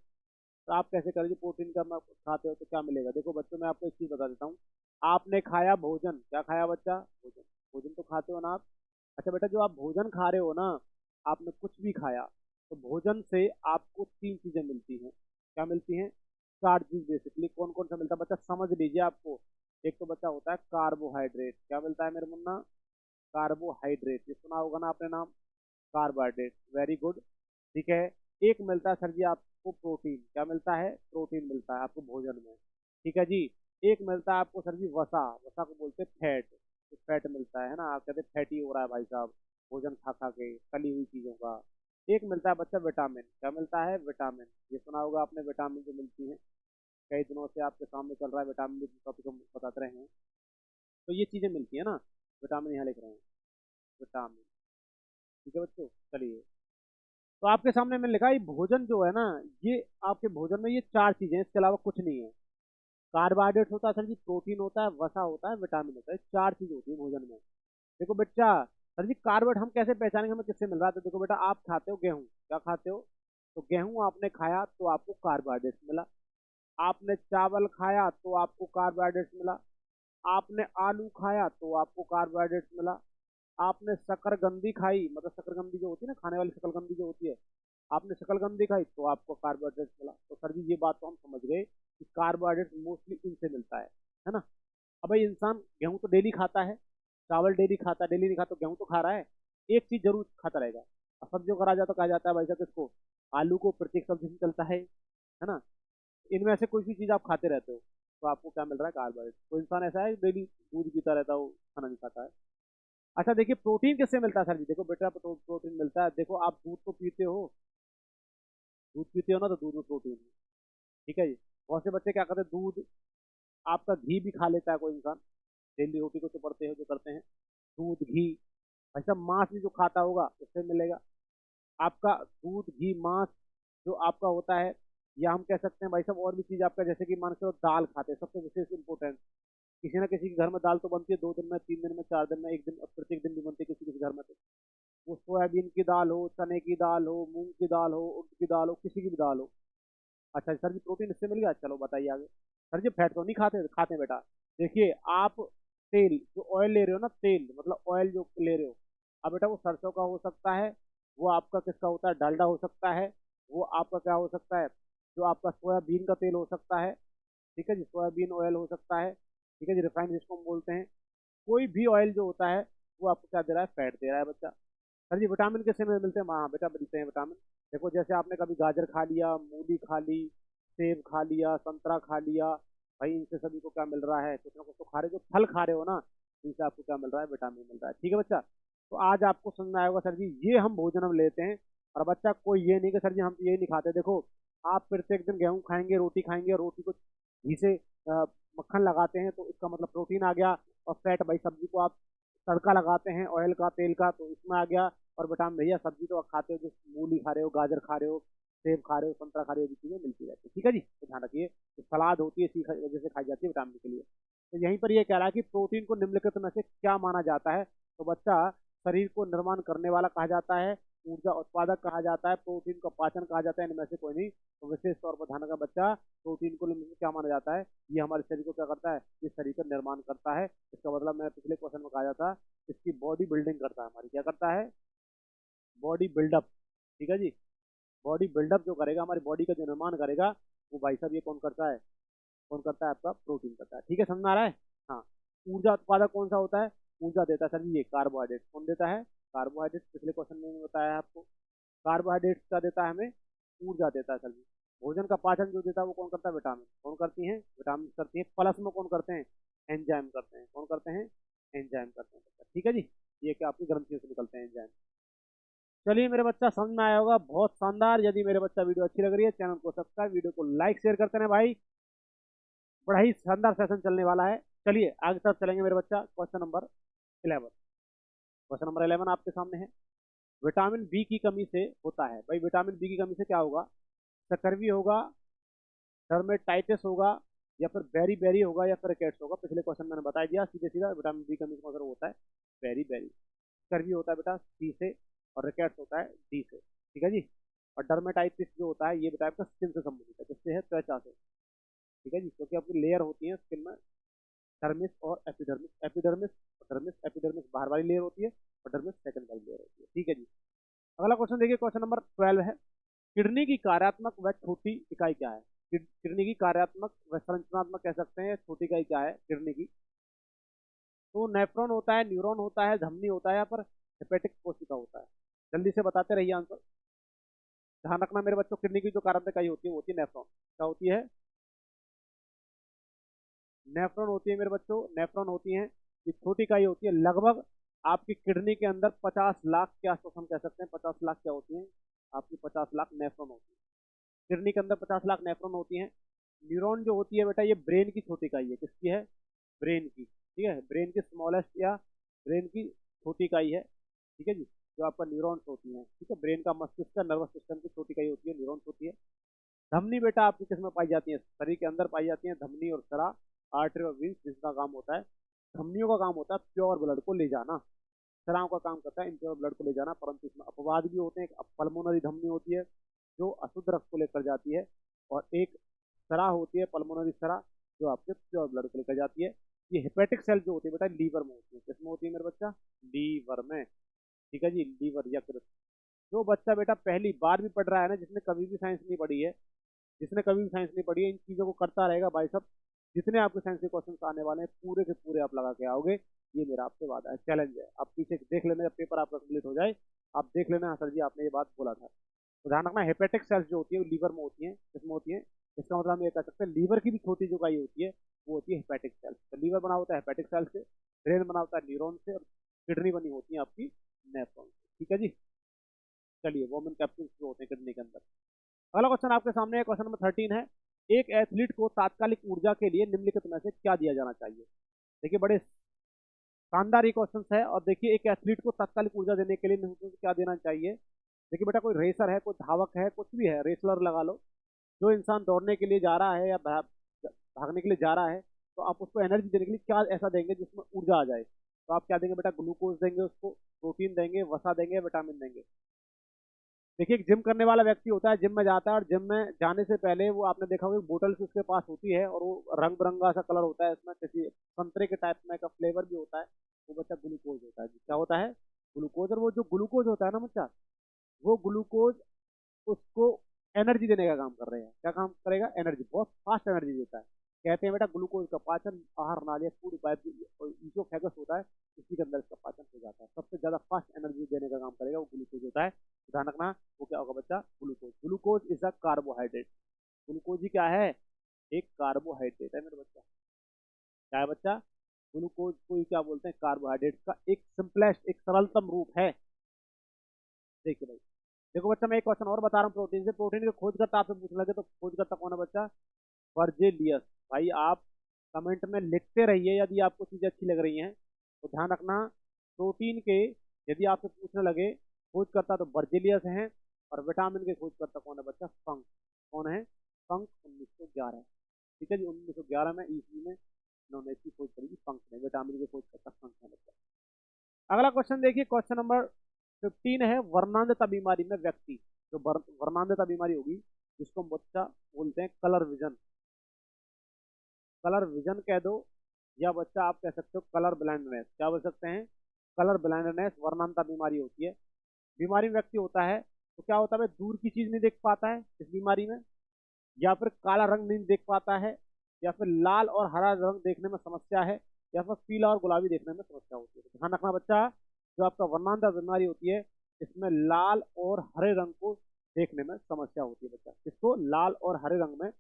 तो आप कैसे करेंगे? प्रोटीन का खाते हो तो क्या मिलेगा? देखो बच्चों, मैं आपको एक चीज बता देता हूँ। आपने खाया भोजन, क्या खाया बच्चा? भोजन। भोजन तो खाते हो ना आप? अच्छा बेटा, जो आप भोजन खा रहे हो ना, आपने कुछ भी खाया, तो भोजन से आपको 3 चीजें मिलती हैं। क्या मिलती हैं? Charges basically. कौन कौन सा मिलता है बच्चा, समझ लीजिए आपको। एक तो बच्चा होता है कार्बोहाइड्रेट, क्या मिलता है मेरे मुन्ना? कार्बोहाइड्रेट, ये सुना होगा ना आपने नाम, कार्बोहाइड्रेट, वेरी गुड। ठीक है। एक मिलता है सर जी आपको प्रोटीन, क्या मिलता है? प्रोटीन मिलता है आपको भोजन में। ठीक है जी। एक मिलता है आपको सर जी वसा, वसा को बोलते हैं फैट, तो फैट मिलता है ना, आप कहते हैं फैटी हो रहा है भाई साहब भोजन खा खा के, तली हुई चीजों का। एक मिलता है बच्चा विटामिन, क्या मिलता है? विटामिन, ये सुना होगा आपने, विटामिन जो मिलती है, कई दिनों से आपके सामने चल रहा है विटामिन डी टॉपिक हम बताते रहे हैं। तो ये चीजें मिलती है ना, विटामिन यहाँ लिख रहे हैं, विटामिन। ठीक है बच्चों, चलिए। तो आपके सामने मैंने लिखा है, ये भोजन जो है ना, ये आपके भोजन में ये चार चीजें हैं, इसके अलावा कुछ नहीं है। कार्बोहाइड्रेट होता है सर जी, प्रोटीन होता है, वसा होता है, विटामिन होता है, चार चीज होती है भोजन में। देखो बेटा, सर जी कार्बोहाइड्रेट हम कैसे पहचानेंगे हमें किससे मिल रहा है? तो देखो बेटा, आप खाते हो गेहूं, क्या खाते हो? तो गेहूं आपने खाया तो आपको कार्बोहाइड्रेट मिला। आपने चावल खाया तो आपको कार्बोहाइड्रेट मिला। आपने आलू खाया तो आपको कार्बोहाइड्रेट मिला। आपने शकरकंदी खाई, मतलब शकरकंदी जो होती है ना, खाने वाली शकरकंदी जो होती है, आपने शकरकंदी खाई तो आपको कार्बोहाइड्रेट मिला। तो सर जी ये बात तो हम समझ गए कि कार्बोहाइड्रेट मोस्टली इनसे मिलता है ना। अब भाई इंसान गेहूं तो डेली खाता है, चावल डेली खाता है, डेली नहीं खाता तो गेहूं तो खा रहा है, एक चीज जरूर खाता रहेगा। अब सब्जियों का राजा तो कहा जाता है भाई साहब इसको, आलू को प्रत्येक सब्जी में चलता है ना। इनमें से कोई भी चीज आप खाते रहते हो तो आपको क्या मिल रहा है? कार्बोहाइड्रेट। कोई इंसान ऐसा है डेली दूध पीता रहता है, वो खाना नहीं खाता है। अच्छा देखिए, प्रोटीन किससे मिलता है सर जी? देखो बेटा, प्रोटीन मिलता है, देखो आप दूध तो पीते हो, दूध पीते हो ना, तो दूध में प्रोटीन है। ठीक है जी। बहुत से बच्चे क्या करते हैं, दूध, आपका घी भी खा लेता है कोई इंसान, डेली रोटी को चुपड़ते हो जो करते हैं, दूध घी। ऐसा मांस भी जो खाता होगा उससे मिलेगा आपका, दूध घी मांस जो आपका होता है। या हम कह सकते हैं भाई साहब और भी चीज आपका, जैसे कि मान के चलो दाल खाते हैं, सबसे विशेष इंपोर्टेंट, किसी ना किसी के घर में दाल तो बनती है, 2 दिन में, 3 दिन में, 4 दिन में, एक दिन, प्रत्येक दिन भी बनती है किसी किसी घर में। तो वो सोयाबीन की दाल हो, चने की दाल हो, मूंग की दाल हो, उड़द की दाल हो, किसी की भी दाल हो। अच्छा सर जी, प्रोटीन इससे मिल गया, चलो बताइए आगे। सर जी फैट तो नहीं खाते? खाते हैं बेटा। देखिए आप तेल जो ऑयल ले रहे हो ना, तेल मतलब ऑयल जो ले रहे हो, अब बेटा वो सरसों का हो सकता है, वो आपका किसका होता है, डालडा हो सकता है, वो आपका क्या हो सकता है, जो आपका सोयाबीन का तेल हो सकता है। ठीक है जी, सोयाबीन ऑयल हो सकता है। ठीक है जी, रिफाइंड जिसको हम बोलते हैं। कोई भी ऑयल जो होता है वो आपको क्या दे रहा है? फैट दे रहा है बच्चा। सर जी विटामिन किससे में मिलते हैं? हाँ बेटा मिलते हैं विटामिन। देखो जैसे आपने कभी गाजर खा लिया, मूली खा ली, सेब खा लिया, संतरा खा लिया, भाई इनसे सभी को क्या मिल रहा है? कुछ ना कुछ तो खा रहे हो, जो फल खा रहे हो ना, इनसे आपको क्या मिल रहा है? विटामिन मिल रहा है। ठीक है बच्चा। तो आज आपको समझ में आया होगा सर जी, ये हम भोजन हम लेते हैं। और बच्चा कोई ये नहीं कि सर जी हम तो ये नहीं खाते, देखो आप प्रत्येक दिन गेहूं खाएंगे, रोटी खाएंगे, और रोटी को घी से मक्खन लगाते हैं तो इसका मतलब प्रोटीन आ गया। और फैट, भाई सब्जी को आप तड़का लगाते हैं ऑयल का, तेल का, तो इसमें आ गया। और विटामिन, भैया सब्जी तो आप खाते हो, जो मूली खा रहे हो, गाजर खा रहे हो, सेब खा रहे हो, संतरा खा रहे हो, ये चीजें मिलती रहती है। ठीक है जी, तो ध्यान रखिए। तो सलाद होती है, इसी वजह से खाई जाती है विटामिन के लिए। तो यहीं पर ये कह रहा है कि प्रोटीन को निम्नलिखित में से क्या माना जाता है? तो बच्चा, शरीर को निर्माण करने वाला कहा जाता है, ऊर्जा उत्पादक कहा जाता है, प्रोटीन को पाचन कहा जाता है, इनमें से कोई नहीं। तो विशेष तौर पर ध्यान रखा बच्चा, प्रोटीन को निम्नलिखित क्या माना जाता है? ये हमारे शरीर को क्या करता है? ये शरीर का निर्माण करता है। इसका मतलब मैंने पिछले क्वेश्चन में कहा था, इसकी बॉडी बिल्डिंग करता है, हमारी क्या करता है? Body buildup. ठीक है जी। बॉडी बिल्डअप जो करेगा, हमारी बॉडी का जो निर्माण करेगा, वो भाई साहब ये कौन करता है? कौन करता है? आपका प्रोटीन करता है। ठीक है, समझ में आ रहा है? हाँ। ऊर्जा उत्पादक कौन सा होता है? ऊर्जा देता है सर जी ये कार्बोहाइड्रेट। कौन देता है? कार्बोहाइड्रेट। पिछले क्वेश्चन में बताया है आपको, कार्बोहाइड्रेट का देता है हमें, ऊर्जा देता है सर जी। भोजन का पाचन जो देता है वो कौन करता है? विटामिन। कौन करती है? विटामिन करती है। प्लस में कौन करते हैं? एंजाइम करते हैं। कौन करते हैं? एंजाइम करते हैं। ठीक है जी। ये क्या आपकी ग्रंथियों से निकलते हैं एंजाइम। चलिए मेरे बच्चा, समझ में आया होगा, बहुत शानदार। यदि मेरे बच्चा वीडियो अच्छी लग रही है, चैनल को सब्सक्राइब, वीडियो को लाइक शेयर करते हैं भाई। बड़ा ही शानदार सेशन चलने वाला है। चलिए आगे तरफ चलेंगे मेरे बच्चा। Question number 11। क्वेश्चन नंबर 11 आपके सामने है। विटामिन बी की कमी से होता है, भाई विटामिन बी की कमी से क्या होगा? सकर्वी होगा, डर्मेटाइटिस होगा, या फिर बेरी बेरी होगा, या फिर रिकेट्स होगा। पिछले क्वेश्चन मैंने बता दिया सीधे सीधा, विटामिन बी कमी का मतलब होता है बेरी बेरी। स्कर्वी होता है बेटा सी से, और रिकेट्स होता है डी से। ठीक है जी। और डर्मेटाइटिस जो होता है, ये बेटा आपका स्किन से संबंधित है, किससे है? त्वचा से। ठीक है जी, क्योंकि आपकी लेयर होती है स्किन में, डर्मिस और एपिडर्मिस। एपिडर्मिस और डर्मिस, एपिडर्मिस बाहर वाली लेयर होती है, और डर्मिस सेकंड वाली लेयर होती है। ठीक है जी। अगला क्वेश्चन देखिए, क्वेश्चन नंबर 12 है। किडनी की कार्यात्मक व छोटी इकाई क्या है? किडनी की कार्यात्मक व संरचनात्मक कह सकते हैं, छोटी इकाई क्या है किडनी की? तो नेफ्रॉन होता है, न्यूरॉन होता है, धमनी होता है, या पर हेपेटिक कोशिका होता है? जल्दी से बताते रहिए आंसर। ध्यान रखना मेरे बच्चों, किडनी की जो कार्यात्मक इकाई होती है वो होती है नेफ्रॉन। क्या होती है? नेफ्रॉन होती है मेरे बच्चों, नेफ्रॉन होती है। ये छोटी इकाई होती है। लगभग आपकी किडनी के अंदर 50 लाख के आसपास, हम कह सकते हैं 50 लाख क्या होती हैं आपकी, 50 लाख नेफ्रॉन होती है किडनी के अंदर, 50 लाख नेफ्रॉन होती हैं। न्यूरॉन जो होती है बेटा, ये ब्रेन की छोटी इकाई है। किसकी है? ब्रेन की। ठीक है, ब्रेन की स्मॉलेस्ट या ब्रेन की छोटी इकाई है। ठीक है जी, जो आपका न्यूरॉन्स होती हैं। ठीक है, ब्रेन का, मस्तिष्क का, नर्वस सिस्टम की छोटी इकाई होती है, न्यूरॉन्स होती है। धमनी बेटा आपकी किसमें पाई जाती है? शरीर के अंदर पाई जाती है धमनी और सरा, आर्टरी और वेन्स। जिसका काम होता है, धमनियों का काम होता है प्योर ब्लड को ले जाना, सराओं का काम करता है इम्प्योर ब्लड को ले जाना। परंतु इसमें अपवाद भी होते हैं। एक पल्मोनरी धमनी होती है जो अशुद्ध रक्त को लेकर जाती है, और एक सरा होती है, पल्मोनरी सरा, जो आपके प्योर ब्लड को लेकर जाती है। ये हेपेटिक सेल जो होती है बेटा, लीवर में होती है। किसमें होती है मेरे बच्चा? लीवर में। ठीक है जी, लीवर, यकृत। जो बच्चा बेटा पहली बार भी पढ़ रहा है ना, जिसने कभी भी साइंस नहीं पढ़ी है, जिसने कभी भी साइंस नहीं पढ़ी है, इन चीजों को करता रहेगा भाई साहब, जितने आपके साइंस के क्वेश्चन आने वाले हैं पूरे के पूरे आप लगा के आओगे। ये मेरा आपसे वादा है, चैलेंज है। आप पीछे देख लेना, जब पेपर आपका कंप्लीट हो जाए आप देख लेना, हाँ सर जी आपने ये बात बोला था। तो ध्यान रखना, हेपेटिक सेल्स जो होती है वो लीवर में होती है। किसमें होती है? इसका मतलब हम ये कह सकते हैं लीवर की भी छोटी जो इकाई होती है वो होती है हेपेटिक सेल्स। तो लीवर बना होता है हेपेटिक सेल्स से, ब्रेन बना होता है न्यूरॉन से, और किडनी बनी होती है आपकी नेफ्रॉन से। ठीक है जी, चलिए, वोमेन कैप्सूल्स जो होते हैं किडनी के अंदर। अगला क्वेश्चन आपके सामने है, क्वेश्चन नंबर 13 है। एक एथलीट को तात्कालिक ऊर्जा के लिए निम्नलिखित में से क्या दिया जाना चाहिए? देखिए, बड़े शानदार ये क्वेश्चन है। और देखिए, एक एथलीट को तात्कालिक ऊर्जा देने के लिए निम्नलिखित में से क्या देना चाहिए? देखिए बेटा, कोई रेसर है, कोई धावक है, कुछ भी है, रेसलर लगा लो, जो इंसान दौड़ने के लिए जा रहा है या भागने के लिए जा रहा है, तो आप उसको एनर्जी देने के लिए क्या ऐसा देंगे जिसमें ऊर्जा आ जाए? तो आप क्या देंगे बेटा? ग्लूकोज देंगे उसको, प्रोटीन देंगे, वसा देंगे, विटामिन देंगे। देखिए, एक जिम करने वाला व्यक्ति होता है, जिम में जाता है, और जिम में जाने से पहले वो, आपने देखा होगा, बोतल्स उसके पास होती है, और वो रंग बिरंगा सा कलर होता है, इसमें किसी संतरे के टाइप में का फ्लेवर भी होता है। वो बच्चा ग्लूकोज होता है। क्या होता है? ग्लूकोज। और वो जो ग्लूकोज होता है ना बच्चा, वो ग्लूकोज उसको एनर्जी देने का काम कर रहे हैं। क्या काम करेगा? एनर्जी, बहुत फास्ट एनर्जी देता है। कहते हैं बेटा, ग्लूकोज का पाचन आहार नालिया पूरी ईसोफेगस होता है, इसी के अंदर इसका पाचन हो जाता है। सबसे ज्यादा फास्ट एनर्जी देने का काम करेगा वो ग्लूकोज होता है। ध्यान रखना, वो क्या होगा बच्चा? Glucose. Glucose is a carbohydrate. Glucose ही क्या है? एक कार्बोहाइड्रेट है मेरे बच्चा। क्या है बच्चा? ग्लूकोज को ही क्या बोलते हैं? कार्बोहाइड्रेट का एक सिंपलेस्ट, एक सरलतम रूप है। देखिए भाई, देखो बच्चा, मैं एक क्वेश्चन और बता रहा हूँ प्रोटीन से। प्रोटीन के खोजकर्ता आपसे पूछ लगे तो खोजकर्ता कौन है बच्चा? बर्जेलियस। भाई आप कमेंट में लिखते रहिए यदि आपको चीजें अच्छी लग रही हैं। तो ध्यान रखना, प्रोटीन के यदि आपसे पूछने लगे खोजकर्ता, तो बर्जेलियस हैं। और विटामिन के खोजकर्ता कौन है बच्चा? फंक। कौन है? फंक। 1911। ठीक है जी, 1911 में ईस्वी में इन्होंने इसकी खोज करी थी, फंक ने। विटामिन के खोजकर्ता फंक है बच्चा। अगला क्वेश्चन देखिए, क्वेश्चन नंबर 15 है। वर्णांधता बीमारी में व्यक्ति, जो वर्णांधता बीमारी होगी, जिसको हम बच्चा बोलते हैं कलर विजन, कलर विजन कह दो, या बच्चा आप कह सकते हो कलर ब्लाइंडनेस। क्या बोल सकते हैं? कलर ब्लाइंडनेस वर्णांधता बीमारी होती है। बीमारी में व्यक्ति होता है तो क्या होता है भाई? दूर की चीज नहीं देख पाता है इस बीमारी में, या फिर काला रंग नहीं देख पाता है, या फिर लाल और हरा रंग देखने में समस्या है, या फिर पीला और गुलाबी देखने में समस्या होती है। तो ध्यान रखना बच्चा, जो आपका वर्णांधता बीमारी होती है, इसमें लाल और हरे रंग को देखने में समस्या होती है बच्चा। इसको लाल और हरे रंग में।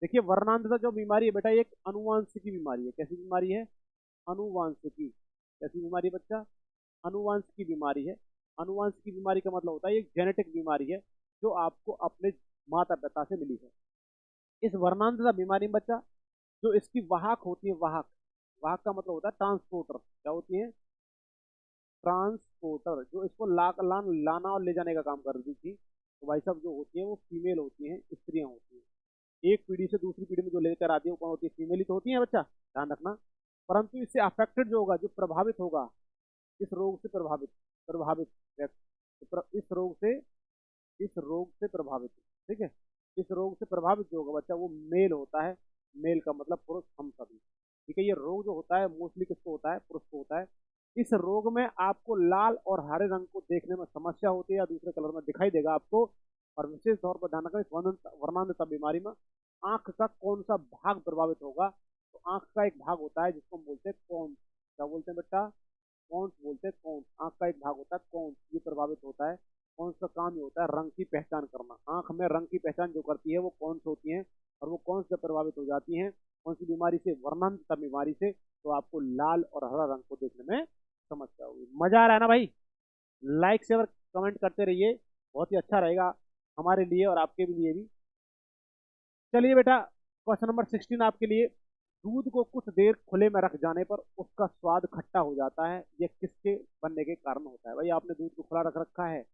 देखिए, वर्णांधता जो बीमारी है बेटा, ये एक अनुवांशिकी बीमारी है। कैसी बीमारी है? अनुवांशिकी। कैसी बीमारी है बच्चा? अनुवांशिकी बीमारी है। अनुवांशिकी बीमारी का मतलब होता है ये जेनेटिक बीमारी है, जो आपको अपने माता पिता से मिली है। इस वर्णांधता बीमारी में बच्चा, जो इसकी वाहक होती है, वाहक, वाहक का मतलब होता है ट्रांसपोर्टर। क्या होती है? ट्रांसपोर्टर, जो इसको लाना और ले जाने का काम कर रही थी। तो भाई साहब, जो होती है वो फीमेल होती हैं, स्त्रियां होती हैं। एक पीढ़ी से दूसरी पीढ़ी में जो लेकर आती है वो कौन होती है? फीमेल ही तो होती है बच्चा, ध्यान रखना। परंतु इससे अफेक्टेड जो होगा, जो प्रभावित होगा, इस रोग से प्रभावित प्रभावित इस रोग से, इस रोग से प्रभावित, ठीक है, इस रोग से प्रभावित जो होगा बच्चा, वो मेल होता है। मेल का मतलब पुरुष, हम सभी। ठीक है, ये रोग जो होता है मोस्टली किसको होता है? पुरुष को होता है। इस रोग में आपको लाल और हरे रंग को देखने में समस्या होती है, या दूसरे कलर में दिखाई देगा आपको। और विशेष तौर पर ध्यान रखना इस वर्णांधता बीमारी में आंख का कौन सा भाग प्रभावित होगा। तो आंख का एक भाग होता है जिसको हम बोलते हैं कौन, क्या बोलते हैं बेटा, कौन बोलते हैं कौन। आंख का एक भाग होता है कौन, ये प्रभावित होता है। कौन सा काम ये होता है, रंग की पहचान करना। आंख में रंग की पहचान जो करती है वो कौन सी होती है, और वो कौन से प्रभावित हो जाती है, कौन सी बीमारी से, वर्णांधता बीमारी से। तो आपको लाल और हरा रंग को देखने में समस्या होगी। मजा आ रहा है ना भाई? लाइक से और कमेंट करते रहिए, बहुत ही अच्छा रहेगा हमारे लिए और आपके भी लिए भी। चलिए बेटा, क्वेश्चन नंबर 16 आपके लिए। दूध को कुछ देर खुले में रख जाने पर उसका स्वाद खट्टा हो जाता है, यह किसके बनने के कारण होता है? भाई आपने दूध को खुला रख रखा है,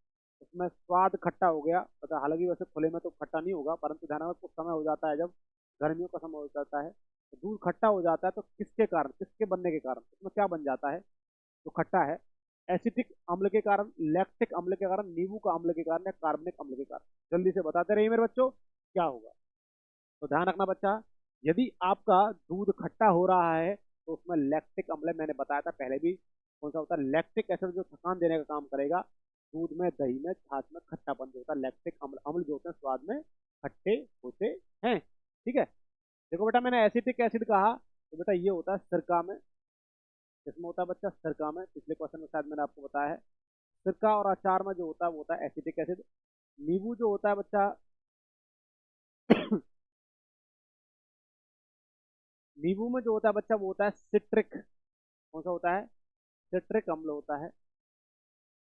उसमें स्वाद खट्टा हो गया, पता, हालांकि वैसे खुले में तो खट्टा नहीं होगा, परंतु ध्यान रखना कुछ समय हो जाता है, जब गर्मियों का समय हो जाता है तो दूध खट्टा हो जाता है। तो किसके कारण, किसके बनने के कारण, उसमें क्या बन जाता है तो खट्टा है? एसिटिक अम्ल के कारण, लैक्टिक अम्ल के कारण, नींबू का अम्ल के कारण, या कार्बनिक अम्ल के कारण? जल्दी से बताते रहिए मेरे बच्चों, क्या होगा। तो ध्यान रखना बच्चा, यदि आपका दूध खट्टा हो रहा है तो उसमें लैक्टिक अम्ल, मैंने बताया था पहले भी, कौन सा होता है, लैक्टिक एसिड, जो थकान देने का काम करेगा। दूध में, दही में, छाछ में खट्टापन जो होता है, लैक्टिक अम्ल, अम्ल जो होते हैं स्वाद में खट्टे होते हैं। ठीक है। देखो बेटा, मैंने एसिटिक एसिड कहा, तो बेटा ये होता है सिरका में। किसमें होता है बच्चा? सिरका में। पिछले क्वेश्चन में शायद मैंने आपको बताया है। सिरका और अचार में जो होता है वो होता है एसिटिक एसिड। नींबू जो होता है बच्चा नींबू में जो होता है बच्चा वो होता है सिट्रिक, कौन सा होता है, सिट्रिक अम्ल होता है।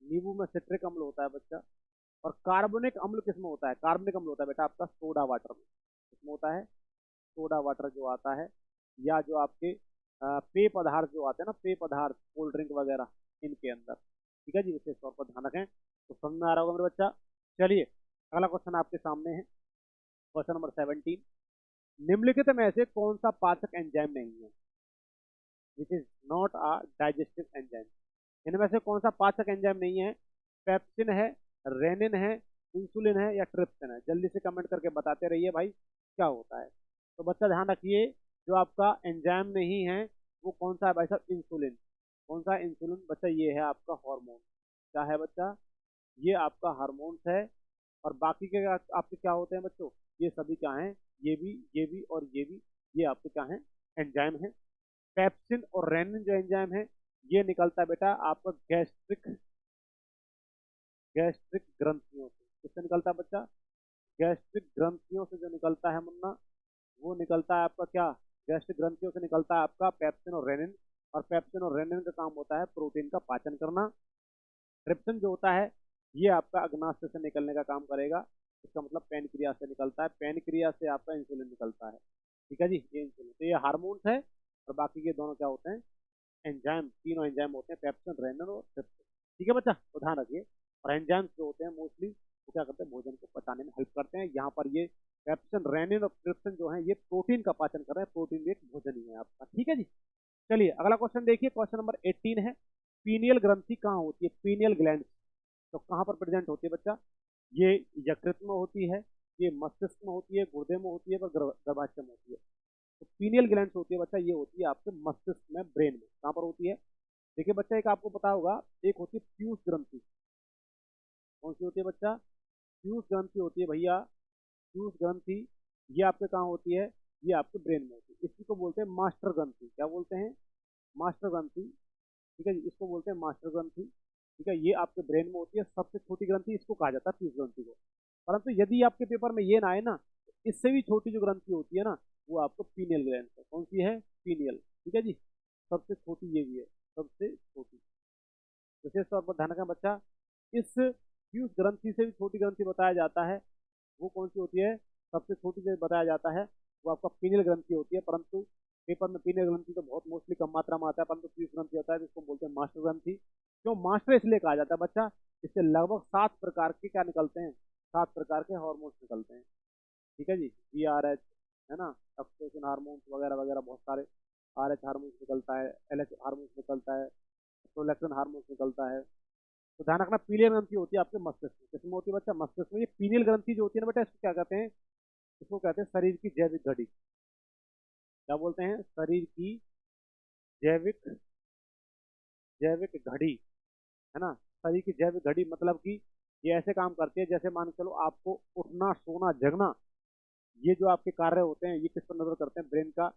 नींबू में सिट्रिक अम्ल होता है बच्चा। और कार्बनिक अम्ल किसमें होता है? कार्बनिक अम्ल होता है बेटा आपका सोडा वाटर में। किसमें होता है? सोडा वाटर जो आता है, या जो आपके पेय पदार्थ जो आते हैं ना, पेय पदार्थ, कोल्ड ड्रिंक वगैरह, इनके अंदर। ठीक है जी, विशेष तौर पर ध्यान रखें। तो समझ में आ रहा होगा मेरे बच्चा। चलिए, अगला क्वेश्चन आपके सामने है, क्वेश्चन नंबर 17। निम्नलिखित में से कौन सा पाचक एंजाइम नहीं है, which is not a digestive enzyme? इनमें से कौन सा पाचक एंजाइम नहीं है? पेप्सिन है, रेनिन है, इंसुलिन है, या ट्रिप्सिन है? जल्दी से कमेंट करके बताते रहिए भाई क्या होता है। तो बच्चा ध्यान रखिए, जो आपका एंजाइम नहीं है वो कौन सा है भाई साहब? इंसुलिन। कौन सा? इंसुलिन बच्चा, ये है आपका हार्मोन। क्या है बच्चा? ये आपका हार्मोन्स है। और बाकी के आपके क्या होते हैं बच्चों? ये सभी क्या हैं? ये भी और ये भी, ये आपके क्या हैं? एंजाइम है। पेप्सिन और रेनिन जो एंजाइम है, ये निकलता है बेटा आपका गैस्ट्रिक, गैस्ट्रिक ग्रंथियों से। किससे निकलता है बच्चा? गैस्ट्रिक ग्रंथियों से जो निकलता है मुन्ना, वो निकलता है आपका क्या? गैस्ट्रिक ग्रंथियों से निकलता है आपका पेप्सिन और रेनिन। और पेप्सिन और रेनिन का काम होता है प्रोटीन का पाचन करना। ट्रिप्सिन जो होता है, ये आपका अग्नाशय से निकलने का काम करेगा। इसका मतलब पैनक्रियास से निकलता है, पैनक्रियास से आपका इंसुलिन निकलता है। ठीक है जी, ये इंसुलिन, तो ये हार्मोन्स है। और बाकी के दोनों क्या होते हैं? एंजाइम। तीनों एंजाइम होते हैं, पेप्सिन, रेनिन और ट्रिप्सिन। ठीक है बच्चा, तो ध्यान रखिए। और एंजाइम्स जो होते हैं मोस्टली वो क्या करते हैं? भोजन को पचाने में हेल्प करते हैं। यहाँ पर ये पेप्सिन, रेनिन और ट्रिप्सिन जो है, ये प्रोटीन का पाचन कर रहे हैं। प्रोटीन भी एक भोजन ही है आपका। ठीक है जी। चलिए अगला क्वेश्चन देखिए, क्वेश्चन नंबर 18 है। पीनियल ग्रंथि कहाँ होती है? पीनियल ग्लैंड तो कहाँ पर प्रेजेंट होती है बच्चा? ये यकृत में होती है, ये मस्तिष्क में होती है, गुर्दे में होती है, और गर्भाशय में होती है। तो पीनियल ग्लैंड होती है बच्चा, ये होती है आपके मस्तिष्क में, ब्रेन में। कहाँ पर होती है? देखिए बच्चा, एक आपको पता होगा, एक होती है पीयूष ग्रंथि। कौन सी होती है बच्चा? पीयूष ग्रंथि होती है भैया, पीयूष ग्रंथि। ये आपके कहाँ होती है? ये आपके ब्रेन में होती है। इसी को बोलते हैं मास्टर ग्रंथि। क्या बोलते हैं? मास्टर ग्रंथि। ठीक है जी, इसको बोलते हैं मास्टर ग्रंथि। ठीक है, ये आपके ब्रेन में होती है। सबसे छोटी ग्रंथि इसको कहा जाता है, पीयूष ग्रंथि को। परंतु यदि आपके पेपर में ये ना आए ना, तो इससे भी छोटी जो ग्रंथि होती है ना, वो आपको पीनियल ग्लैंड है। कौन सी है? पीनियल। ठीक है जी, सबसे छोटी ये भी है, सबसे छोटी। विशेष तौर पर ध्यान रखना बच्चा, इस पीयूष ग्रंथि से भी छोटी ग्रंथि बताया जाता है, वो कौन सी होती है? सबसे छोटी जो बताया जाता है वो आपका पीनियल ग्रंथि होती है। परंतु पेपर में पीनियल ग्रंथि तो बहुत मोस्टली कम मात्रा में आता है, परंतु पीयूष ग्रंथि होता है, जिसको बोलते हैं मास्टर ग्रंथि। क्यों मास्टर इसलिए कहा जाता है बच्चा? इससे लगभग 7 प्रकार के क्या निकलते हैं? 7 प्रकार के हार्मोन्स निकलते हैं। ठीक है जी, GRH है ना, ऑक्सीटोसिन हार्मोन्स वगैरह वगैरह, बहुत सारे RH हार्मोन्स निकलता है, LH हार्मोन्स निकलता है, प्रोलैक्टिन हार्मोन्स निकलता है। तो ध्यान रखना, पीनियल ग्रंथि होती है आपके मस्तिष्क में। किसमें होती है बच्चा? मस्तिष्क में। ये पीनियल ग्रंथि जो होती है ना बेटा, इसको क्या कहते हैं? इसको कहते हैं शरीर की जैविक घड़ी। क्या बोलते हैं? शरीर की जैविक जैविक घड़ी, है ना। शरीर की जैविक घड़ी मतलब कि ये ऐसे काम करती है जैसे मान के चलो आपको उठना सोना जगना, ये जो आपके कार्य होते हैं ये किस पर निर्भर करते हैं, ब्रेन का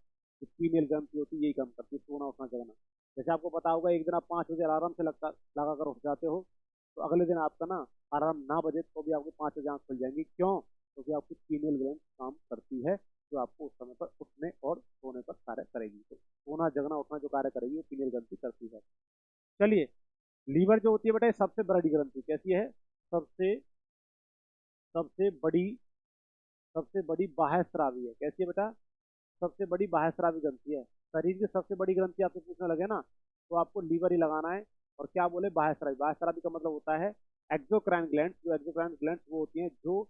जो फीमेल ग्रंथि होती है यही काम करती है, सोना उठना जगना। जैसे आपको पता होगा एक दिन आप 5 बजे अलार्म से लगा कर उठ जाते हो, तो अगले दिन आपका ना अलार्म ना बजे तो भी आपको 5 बजे आँख खुल जाएंगी। क्यों? क्योंकि आपकी फीमेल ग्रंथ काम करती है, जो आपको उस समय पर उठने और सोने पर कार्य करेगी। तो सोना जगना उठना जो कार्य करेगी वो फीमेल ग्रंथि करती है। चलिए, लीवर जो होती है बेटा ये सबसे बड़ी ग्रंथि, कैसी है? सबसे सबसे बड़ी सबसे बड़ी बाह्य स्रावी है। कैसी है बेटा? सबसे बड़ी बाह्य स्रावी ग्रंथि है। शरीर की सबसे बड़ी ग्रंथि आपसे पूछने लगे ना, तो आपको लीवर ही लगाना है। और क्या बोले? बाह्य स्रावी। बाह्य स्रावी का मतलब होता है एक्सोक्राइन ग्लैंड। जो एक्सोक्राइन ग्लैंड वो होती हैं जो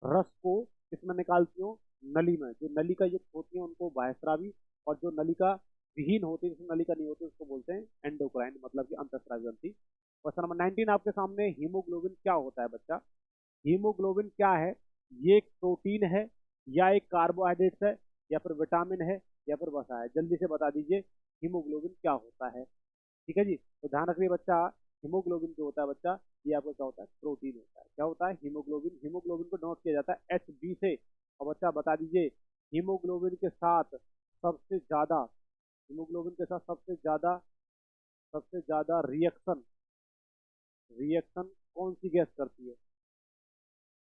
रस को किसमें निकालती हो? नली में। जो नली का युक्त होती है उनको बाह्य स्रावी, और जो नली का विहीन होती है, जिसमें नली का नहीं होती, उसको बोलते हैं एंडोक्राइन, मतलब कि अंतःस्रावी ग्रंथि। क्वेश्चन नंबर 19 आपके सामने, हीमोग्लोबिन क्या होता है बच्चा? हीमोग्लोबिन क्या है? ये एक प्रोटीन है, या एक कार्बोहाइड्रेट है, या फिर विटामिन है, या फिर वसा है? जल्दी से बता दीजिए हीमोग्लोबिन क्या होता है। ठीक है जी, तो ध्यान रखिए बच्चा, हीमोग्लोबिन जो होता है बच्चा, ये आपको क्या होता है? प्रोटीन होता है। क्या होता है? हीमोग्लोबिन। हीमोग्लोबिन को नोट किया जाता है HB से। और बच्चा बता दीजिए, हीमोग्लोबिन के साथ सबसे ज्यादा हीमोग्लोबिन के साथ सबसे ज्यादा रिएक्शन रिएक्शन कौन सी गैस करती है?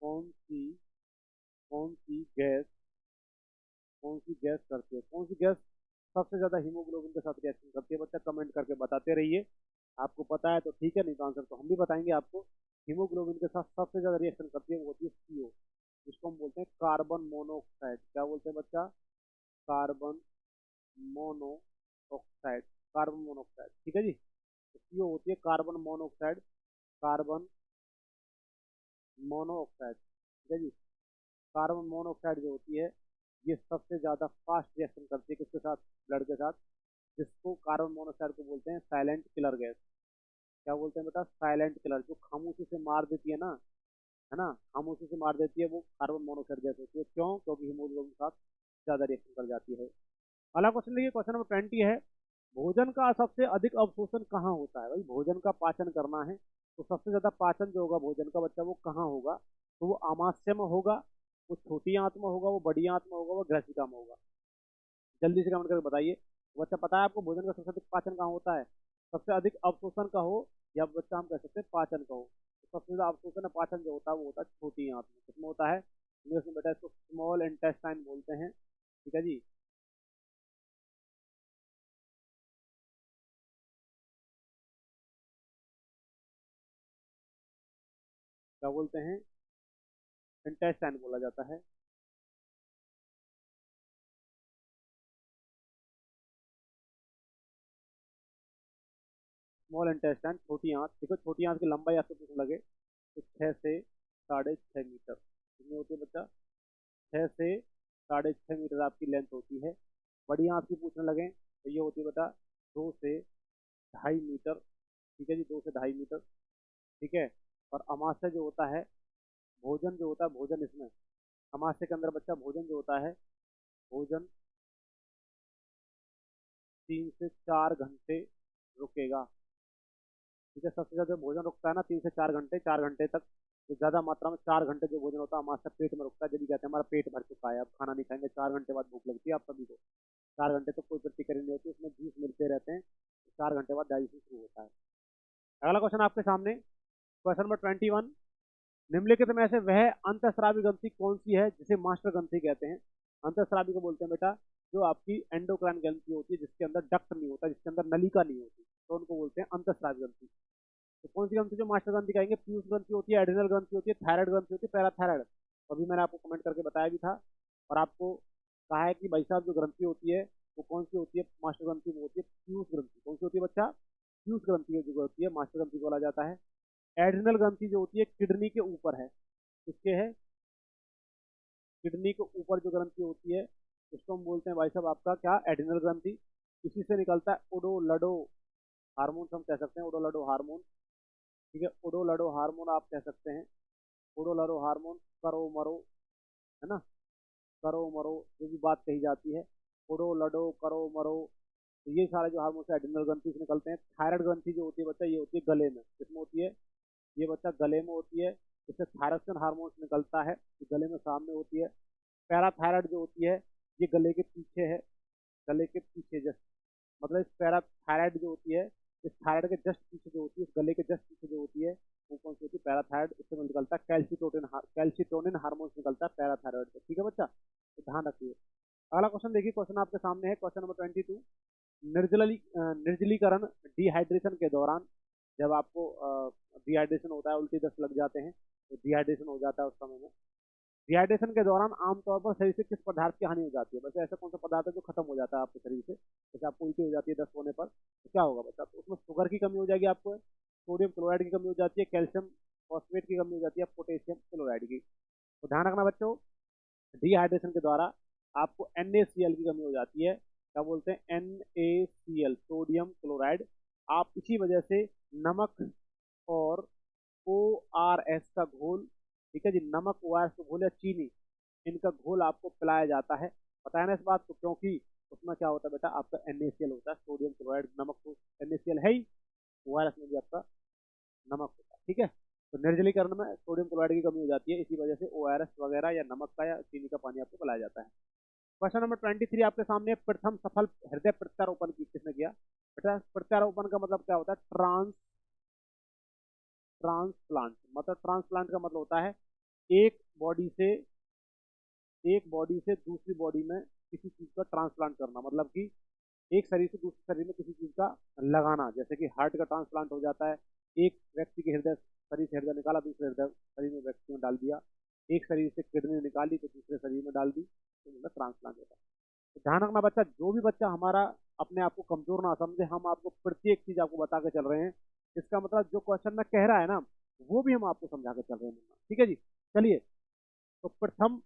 कौन सी कौन सी गैस कौन सी गैस करती है? कौन सी गैस सबसे ज्यादा हीमोग्लोबिन के साथ रिएक्शन करती है? बच्चा कमेंट करके बताते रहिए। आपको पता है तो ठीक है, नहीं तो आंसर तो हम भी बताएंगे आपको। हीमोग्लोबिन के साथ सबसे ज्यादा रिएक्शन करती है वो होती है CO, जिसको हम बोलते हैं कार्बन मोनोऑक्साइड। क्या बोलते हैं बच्चा? Carbon monoxide. कार्बन मोनोऑक्साइड, ठीक है जी। तो CO होती है कार्बन मोनोऑक्साइड। कार्बन मोनोऑक्साइड, ठीक है जी। कार्बन मोनोऑक्साइड जो होती है ये सबसे ज्यादा फास्ट रिएक्शन करती है किसके साथ? ब्लड के साथ। जिसको कार्बन मोनोऑक्साइड को बोलते हैं साइलेंट किलर गैस। क्या बोलते हैं बेटा? Silent killer. जो खामोशी से मार देती है ना, है ना, खामोशी से मार देती है, वो कार्बन मोनोऑक्साइड गैस होती है। क्यों? क्योंकि हीमोग्लोबिन के साथ ज्यादा रिएक्शन कर जाती है। अगला क्वेश्चन देखिए, क्वेश्चन नंबर 20 है, भोजन का सबसे अधिक अवशोषण कहाँ होता है? भाई भोजन का पाचन करना है, तो सबसे ज्यादा पाचन जो होगा भोजन का बच्चा, वो कहाँ होगा? तो वो आमाशय में होगा, वो छोटी आंत में होगा, वो बड़ी आंत में होगा, वो ग्रसिका में होगा? जल्दी से कमेंट करके बताइए। बच्चा पता है आपको भोजन का सबसे अधिक पाचन कहाँ होता है? सबसे अधिक अवशोषण का हो, या बच्चा हम कह सकते हैं पाचन का हो, तो सबसे ज्यादा अवशोषण या पाचन जो होता है वो होता है छोटी आंत में। किसमें होता है? इंग्लिश में बेटा इसको स्मॉल इंटेस्टाइन बोलते हैं। ठीक है जी। क्या बोलते हैं? इंटेस्टाइन बोला जाता है। स्मॉल इंटेस्टाइन, छोटी आंत। देखो छोटी आंत की लंबाई आपसे पूछने लगे तो 6 से 6.5 मीटर कितनी होती है बच्चा? 6 से 6.5 मीटर आपकी लेंथ होती है। बड़ी आंत की पूछने लगे तो ये होती है बेटा 2 से 2.5 मीटर। ठीक है जी, 2 से 2.5 मीटर। ठीक है। और अमाशय जो होता है, भोजन जो होता है, भोजन इसमें अमाशय के अंदर बच्चा भोजन जो होता है, भोजन 3 से 4 घंटे रुकेगा। ठीक है, सबसे ज्यादा भोजन रुकता है ना 3 से 4 घंटे, 4 घंटे तक। तो ज्यादा मात्रा में 4 घंटे जो भोजन होता है हमारे पेट में रुकता है, जब भी कहते हैं हमारा पेट भर चुका है, अब खाना नहीं खाएंगे। 4 घंटे बाद भूख लगती है आप सभी को। 4 घंटे तक कोई प्रतिक्रिया नहीं होती, उसमें जूस मिलते रहते हैं। 4 घंटे बाद डाइजेशन शुरू होता है। अगला क्वेश्चन आपके सामने, क्वेश्चन नंबर 21, निम्नलिखित में से वह अंतःस्रावी ग्रंथि कौन सी है जिसे मास्टर ग्रंथि कहते हैं? अंतःस्रावी को बोलते हैं बेटा जो आपकी एंडोक्राइन ग्रंथि होती है, जिसके अंदर डक्ट नहीं होता, जिसके अंदर नलिका नहीं होती, तो उनको बोलते हैं अंतःस्रावी ग्रंथि। तो कौन सी ग्रंथि जो मास्टर ग्रंथि कहेंगे? पीयूष ग्रंथि होती है, एड्रिनल ग्रंथि होती है, थायराइड ग्रंथि होती है, पैराथायराइड। तो अभी मैंने आपको कमेंट करके बताया भी था, और आपको कहा है कि भाई साहब जो ग्रंथि होती है वो कौन सी होती है? मास्टर ग्रंथि वो होती है पीयूष ग्रंथि। कौन सी होती है बच्चा? पीयूष ग्रंथि जो होती है मास्टर ग्रंथि बोला जाता है। एड्रिनल ग्रंथि जो होती है किडनी के ऊपर है, किसके है? किडनी के ऊपर जो ग्रंथि होती है उसको हम बोलते हैं भाई साहब आपका क्या? एड्रिनल ग्रंथि। इसी से निकलता है ओडोलडो हार्मोन, हम कह सकते हैं ओडोलडो हार्मोन। ठीक है, ओडोलडो हार्मोन आप कह सकते हैं। ओडोलडो हार्मोन, करो मरो, है ना, करो मरो जो भी बात कही जाती है, ओडोलडो करो मरो। तो ये सारे जो हार्मोन एड्रिनल ग्रंथि से निकलते हैं। थायराइड ग्रंथि जो होती है बच्चा, ये होती है गले में। किसमें होती है? ये बच्चा गले में होती है। इससे थायरोक्सिन हार्मोन निकलता है, जो गले में सामने होती है। पैराथायराइड जो होती है ये गले के पीछे है, गले के पीछे जस्ट, मतलब इस पैराथायराइड जो होती है, इस थायराइड के जस्ट पीछे जो होती है, इस गले के जस्ट पीछे जो होती है, वो कौन सी होती है? पैराथायराइड। इससे निकलता है कैल्सिटोनिन हार्मोन निकलता है पैराथायराइड से। ठीक है बच्चा, तो ध्यान रखिए। अगला क्वेश्चन देखिए, क्वेश्चन आपके सामने है, क्वेश्चन नंबर 22। निर्जलीकरण डिहाइड्रेशन के दौरान, जब आपको डिहाइड्रेशन होता है, उल्टी दस्त लग जाते हैं, तो डिहाइड्रेशन हो जाता है उस समय में। डिहाइड्रेशन के दौरान आमतौर पर शरीर से किस पदार्थ की हानि हो जाती है? वैसे ऐसा कौन सा पदार्थ है जो खत्म हो जाता है आपके शरीर से? जैसे आपको उल्टी हो जाती है दस्त होने पर, तो क्या होगा बच्चा? तो उसमें शुगर की कमी हो जाएगी आपको, सोडियम क्लोराइड की कमी हो जाती है, कैल्शियम फॉस्फेट की कमी हो जाती है, पोटेशियम क्लोराइड की। तो ध्यान रखना बच्चों, डिहाइड्रेशन के द्वारा आपको NaCl की कमी हो जाती है। क्या बोलते हैं? NaCl, sodium chloride. आप इसी वजह से नमक और ORS का घोल, ठीक है जी, नमक, ORS का घोल या चीनी, इनका घोल आपको पिलाया जाता है। पता है ना इस बात को? क्योंकि उसमें क्या होता है बेटा, आपका NaCl होता है, सोडियम क्लोराइड, नमक तो NaCl है ही, ORS में भी आपका नमक होता है। ठीक है, तो निर्जलीकरण में सोडियम क्लोराइड की कमी हो जाती है, इसी वजह से ORS वगैरह या नमक का या चीनी का पानी आपको पिलाया जाता है। क्वेश्चन नंबर 23 आपके सामने, प्रथम सफल हृदय प्रत्यारोपण की किसने किया? बेटा प्रत्यारोपण का मतलब क्या होता है? ट्रांसप्लांट। मतलब ट्रांसप्लांट का मतलब होता है एक बॉडी से दूसरी बॉडी में किसी चीज का ट्रांसप्लांट करना, मतलब कि एक शरीर से दूसरे शरीर में किसी चीज का लगाना। जैसे कि हार्ट का ट्रांसप्लांट हो जाता है, एक व्यक्ति के हृदय शरीर से हृदय निकाला, दूसरे हृदय शरीर में व्यक्ति में डाल दिया। एक शरीर से किडनी निकाली तो दूसरे शरीर में डाल दी, तो मतलब ट्रांसप्लांट होता है। तो ध्यान रखना बच्चा, जो भी बच्चा हमारा अपने आप को कमजोर ना समझे, हम आपको प्रत्येक चीज आपको बता के चल रहे हैं। इसका मतलब जो क्वेश्चन में कह रहा है ना, वो भी हम आपको समझा के चल रहे हैं। ठीक है जी, चलिए। तो प्रथम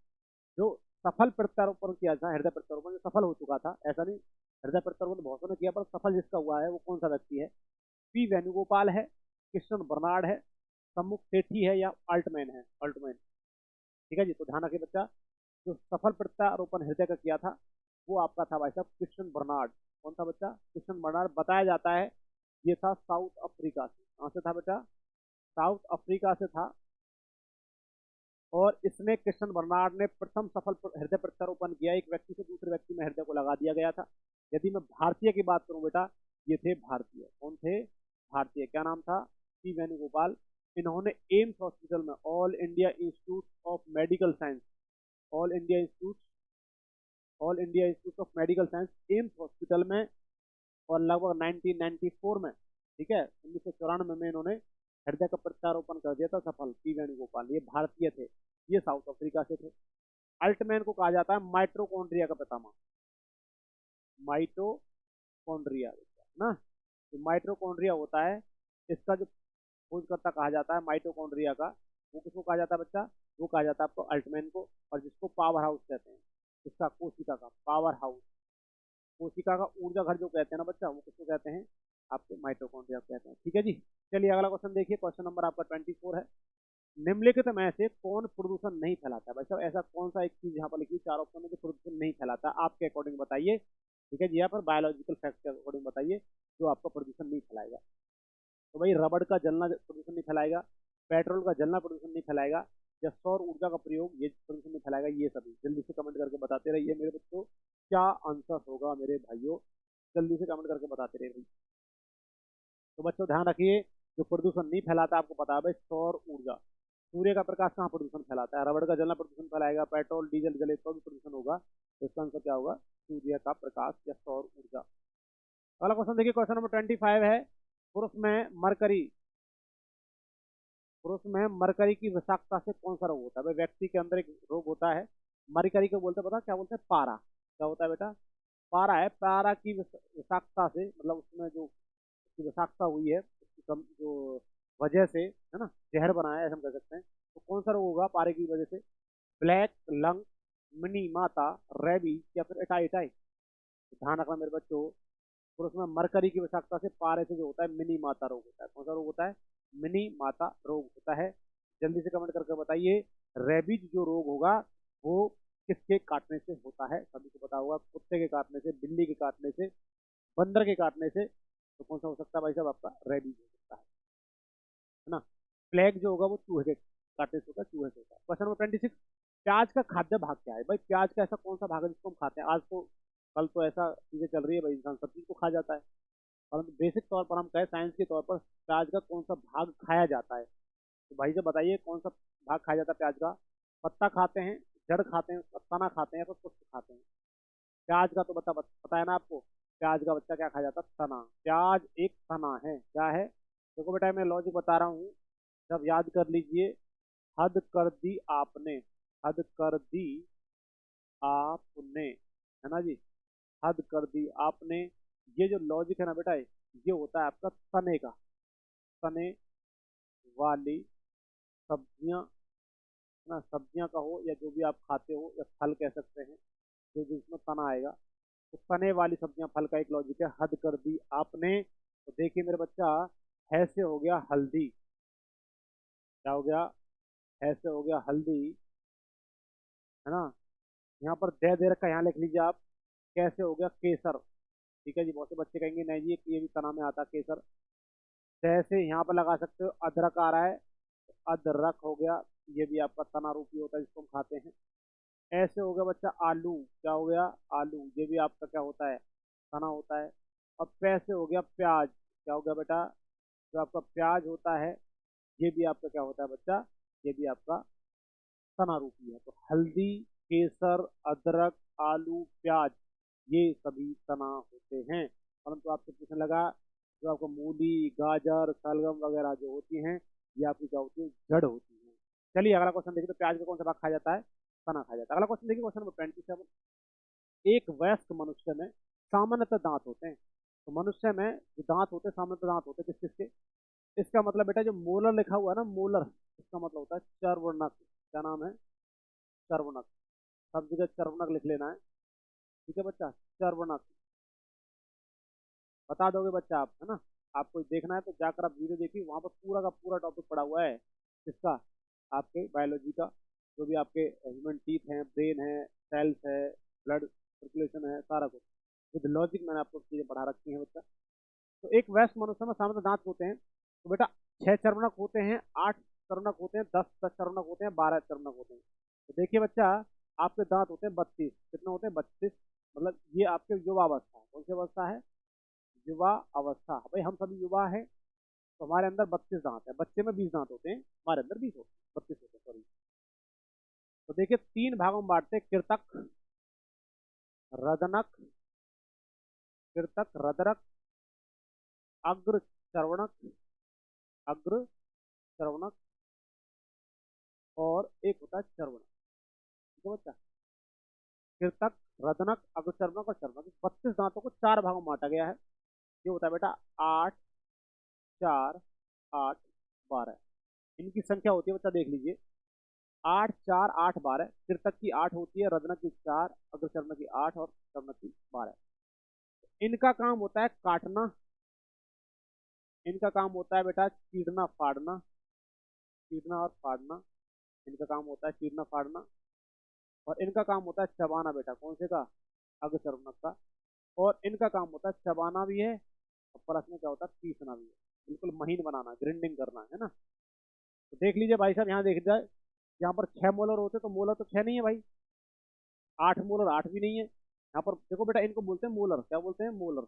जो सफल प्रत्यारोपण किया था, हृदय प्रत्यारोपण जो सफल हो चुका था, ऐसा नहीं हृदय प्रत्यारोपण तो बहुत ने किया, पर सफल जिसका हुआ है वो कौन सा व्यक्ति है? पी वेणुगोपाल है, कृष्ण बर्नार्ड है, सम्मुख सेठी है, या अल्टमैन। ठीक है जी, तो ध्यान रखिए बच्चा, जो सफल प्रत्यारोपण हृदय का किया था वो आपका था भाई साहब कृष्ण बर्नार्ड। कौन था बच्चा? कृष्ण बर्नार्ड। बताया जाता है ये था साउथ अफ्रीका से। कहाँ से था बेटा? साउथ अफ्रीका से था। और इसने, कृष्ण बर्नार्ड ने प्रथम सफल हृदय प्रत्यारोपण किया, एक व्यक्ति से दूसरे व्यक्ति में हृदय को लगा दिया गया था। यदि मैं भारतीय की बात करूं बेटा, ये थे भारतीय। कौन थे? भारतीय। क्या नाम था? पी वेणुगोपाल। इन्होंने एम्स हॉस्पिटल में, all India institute of medical science, all India institute all India institute of medical science, AIIMS hospital में, और लगभग 1994 में, ठीक है, 1994 में इन्होंने हृदय का प्रत्यारोपण कर दिया था सफल, पी वेणुगोपाल। ये भारतीय थे, ये साउथ अफ्रीका से थे। अल्टमैन को कहा जाता है माइटोकॉन्ड्रिया का पितामह। माइटोकॉन्ड्रिया ना, तो माइटोकॉन्ड्रिया होता है इसका जो खोजकर्ता कहा जाता है माइटोकॉन्ड्रिया का, वो किसको कहा जाता है बच्चा? वो कहा जाता है आपको अल्टमैन को। और जिसको पावर हाउस कहते हैं, इसका कोशिका का पावर हाउस, कोशिका का ऊर्जा घर जो कहते हैं ना बच्चा, वो किसको कहते हैं? आपके माइटोकॉन्ड्रिया कहते हैं। ठीक है जी, चलिए अगला क्वेश्चन देखिए, क्वेश्चन नंबर आपका 24 है। निम्नलिखित में से कौन प्रदूषण नहीं फैलाता है? भाई साहब ऐसा कौन सा एक चीज यहाँ पर लिखी, चार ऑप्शन में, जो प्रदूषण नहीं फैलाता आपके अकॉर्डिंग बताइए। ठीक है जी, यहाँ पर बायोलॉजिकल फैक्ट के अकॉर्डिंग बताइए जो आपका प्रदूषण नहीं फैलाएगा। तो भाई रबड़ का जलना प्रदूषण नहीं फैलाएगा, पेट्रोल का जलना प्रदूषण नहीं फैलाएगा, या सौर ऊर्जा का प्रयोग ये प्रदूषण नहीं फैलाएगा। ये सभी जल्दी से कमेंट करके बताते रहिए मेरे बच्चों, क्या आंसर होगा मेरे भाइयों, जल्दी से कमेंट करके बताते रहिए। तो बच्चों ध्यान रखिए, जो प्रदूषण नहीं फैलाता आपको पता है भाई, सौर ऊर्जा। सूर्य का प्रकाश कहाँ प्रदूषण फैलाता है? रबड़ का जलना प्रदूषण फैलाएगा, पेट्रोल डीजल जले तो भी प्रदूषण होगा। तो इसका आंसर क्या होगा? सूर्य का प्रकाश या सौर ऊर्जा। अगला क्वेश्चन देखिए, क्वेश्चन नंबर 25 है। पुरुष में मरकरी पुरुष में मरकरी की विषाक्तता से कौन सा रोग होता है? भाई व्यक्ति के अंदर एक रोग होता है, मरकरी को बोलते हैं, पता क्या बोलते हैं? पारा। क्या होता है बेटा? पारा है। पारा की विषाक्तता से, मतलब उसमें जो उसकी विषाक्तता हुई है, उसकी कम जो वजह से, है ना, जहर बना है ऐसा हम कह सकते हैं। तो कौन सा रोग होगा पारे की वजह से? ब्लैक लंग, मिनी माता, रेबीज, या फिर एटाइटाई? ध्यान रखना मेरे बच्चों, पुरुष में मरकरी की विषाक्तता से पारे से जो होता है मिनी माता रोग होता है। कौन सा रोग होता है? मिनी माता रोग होता है। जल्दी से कमेंट करके बताइए, रेबीज जो रोग होगा वो किसके काटने से होता है? सभी को पता होगा, कुत्ते के काटने से, बिल्ली के काटने से, बंदर के काटने से। तो कौन सा हो सकता है भाई साहब? आपका रेबीज हो सकता है ना। प्लेग जो होगा वो चूहे के काटने से होता है, चूहे से होता है। क्वेश्चन नंबर 26, प्याज का खाद्य भाग क्या है? भाई प्याज का ऐसा कौन सा भाग है जिसको हम खाते हैं? आज तो, कल तो ऐसा चीजें चल रही है भाई, इंसान सब चीज को खा जाता है, परंतु बेसिक तौर पर हम कहें, साइंस के तौर पर, प्याज का कौन सा भाग खाया जाता है? तो भाई से बताइए कौन सा भाग खाया जाता है प्याज का? पत्ता खाते हैं, जड़ खाते हैं, तना खाते हैं, या फिर पुष्प खाते हैं? प्याज का तो पता है ना आपको, प्याज का बच्चा क्या खा जाता है? तना। प्याज एक तना है, क्या है? देखो बेटा मैं लॉजिक बता रहा हूँ, जब याद कर लीजिए, हद कर दी आपने, हद कर दी आपने, है ना जी, हद कर दी आपने, ये जो लॉजिक है ना बेटा, ये होता है आपका तने का, तने वाली सब्जियां, है ना, सब्जियां का हो या जो भी आप खाते हो, या फल कह सकते हैं, जो जिसमें तना आएगा, तो तने वाली सब्जियां, फल का एक लॉजिक है, हद कर दी आपने। तो देखिए मेरे बच्चा, है से हो गया हल्दी, क्या हो गया? है से हो गया हल्दी, है ना, यहाँ पर दे रखा है, यहाँ लिख लीजिए आप, कैसे हो गया? केसर। ठीक है जी, बहुत से बच्चे कहेंगे नहीं जी ये भी तना में आता है केसर। जैसे यहाँ पर लगा सकते हो, अदरक आ रहा है, तो अदरक हो गया, ये भी आपका तना रूपी होता है जिसको हम खाते हैं। ऐसे हो गया बच्चा आलू, क्या हो गया? आलू, ये भी आपका क्या होता है? तना होता है। अब पैसे हो गया प्याज, क्या हो गया बेटा? जो आपका प्याज होता है, ये भी आपका क्या होता है बच्चा? ये भी आपका तना रूपी है। तो हल्दी, केसर, अदरक, आलू, प्याज, ये सभी तना होते हैं। परंतु आपसे पूछने लगा, जो आपको मूली, गाजर, सलगम वगैरह जो होती हैं, ये आपकी क्या होती है? जड़ होती है। चलिए अगला क्वेश्चन देखिए, तो प्याज का कौन सा भाग खाया जाता है? तना खाया जाता है। अगला क्वेश्चन देखिए, क्वेश्चन नंबर 27, एक वयस्क मनुष्य में सामान्यतः दांत होते हैं। तो मनुष्य में जो दांत होते हैं, सामान्यतः दांत होते हैं किस किसके? इसका मतलब बेटा, जो मोलर लिखा हुआ है ना, मोलर, इसका मतलब होता है चर्वनक। क्या नाम है? चर्वनक। सब जगह चर्वनक लिख लेना है, ठीक है बच्चा? चर्वनक बता दोगे बच्चा आप, है ना? आपको देखना है तो जाकर आप वीडियो देखिए, वहां पर पूरा का पूरा टॉपिक पड़ा हुआ है, किसका? आपके बायोलॉजी का, जो भी आपके ह्यूमन टीथ हैं, ब्रेन है, सेल्स है, ब्लड सर्कुलेशन है, सारा कुछ विद लॉजिक मैंने आपको चीजें पढ़ा रखी हैं बच्चा। तो एक वयस्क मनुष्य में सामान्य दांत होते हैं, तो बेटा 6 चर्वनक होते हैं, 8 चर्वनक होते हैं, 10 चर्वनक होते हैं, 12 चर्वनक होते हैं। तो देखिए बच्चा, आपके दांत होते हैं 32, कितने होते हैं? 32, मतलब ये आपके युवा अवस्था है। कौन सी अवस्था है? युवा अवस्था। भाई हम सभी युवा हैं, तो हमारे अंदर 32 दांत है, बच्चे में 20 दांत होते हैं, हमारे अंदर 20 होते हैं, 32 होते हैं, सॉरी। तो देखिए 3 भागों में बांटते हैं, कृतक, रदनक, कृतक, रदरक, अग्र चर्वणक, अग्र चर्वणक, और एक होता है चर्वणक। ठीक है बच्चा? कृतक, रदनक, अग्र चर्वणक और चर्वणक, 32 दांतों को 4 भागों में बांटा गया है। ये होता है बेटा 8, 4, 8, 12। इनकी संख्या होती है बच्चा, देख लीजिए, 8, 4, 8, 12। कृतक की 8 होती है, रदनक की 4, अग्रचर्वणक की 8 और चर्वणक की 12। इनका काम होता है काटना, इनका काम होता है बेटा चीरना फाड़ना, चीरना और फाड़ना, इनका काम होता है चीरना फाड़ना। और इनका काम होता है चबाना बेटा, कौन से का? अग्रचर्वणक का। और इनका काम होता है चबाना भी है, और प्लस में क्या होता है? पीसना भी है, बिल्कुल महीन बनाना, ग्राइंडिंग करना, है ना? तो देख लीजिए भाई साहब, यहाँ देख जाए, यहाँ पर 6 मोलर होते, तो मोलर तो 6 नहीं है भाई, 8 मोलर 8 भी नहीं है। यहाँ पर देखो बेटा, इनको बोलते हैं मोलर, क्या बोलते हैं? मोलर,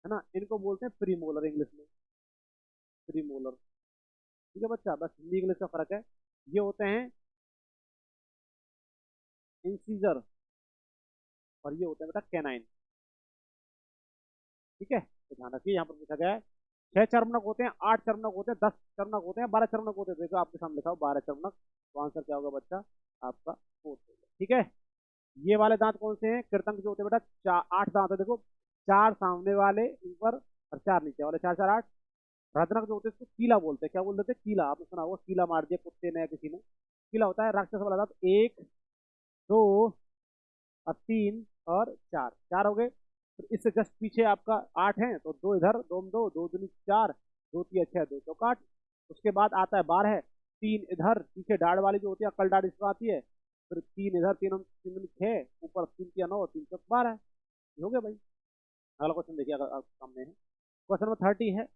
है ना? इनको बोलते हैं प्री मोलर, इंग्लिश में प्री मोलर। ठीक है बच्चा, बस हिंदी इंग्लिश का फर्क है। ये होते हैं इंसीजर, और ये होते हैं बेटा कैनाइन। ठीक है, तो ध्यान रखिए, यहाँ पर पूछा गया है 6 चर्मनक होते हैं, 8 चर्मनक होते हैं, 10 चर्मनक होते हैं, 12 चर्मनक होते हैं। देखो आपके सामने लिखा हो 12 चर्मनक, तो आंसर क्या होगा बच्चा? आपका फोर्थ होगा। ठीक है, ये वाले दांत कौन से हैं? कृतंक जो होते हैं बेटा, 8 दांत है, देखो, 4 सामने वाले ऊपर और 4 नीचे वाले, 4 4 8। रद्रक जो होते हैं इसको कीला बोलते हैं, क्या बोल देते हैं? कीला। आपने सुना होगा, कीला मार दिया कुत्ते ने या किसी ने, कीला होता है। राक्षस वाला दांत 1, 2 और 3 और 4, 4 हो गए। तो इससे जस्ट पीछे आपका 8 है, तो 2 इधर, 2 में 2, 2 दूनी 4, 2 3 6, 2 चौक 8। उसके बाद आता है 12, 3 इधर पीछे दाढ़ वाली जो होती है, अक्ल दाढ़ इसको आती है, फिर 3 इधर, 3 3 6, ऊपर 3 किया 9, 3 चौक 12। ये हो गया भाई। अगला क्वेश्चन देखिए, अगर आप सामने है, क्वेश्चन नंबर 30 है,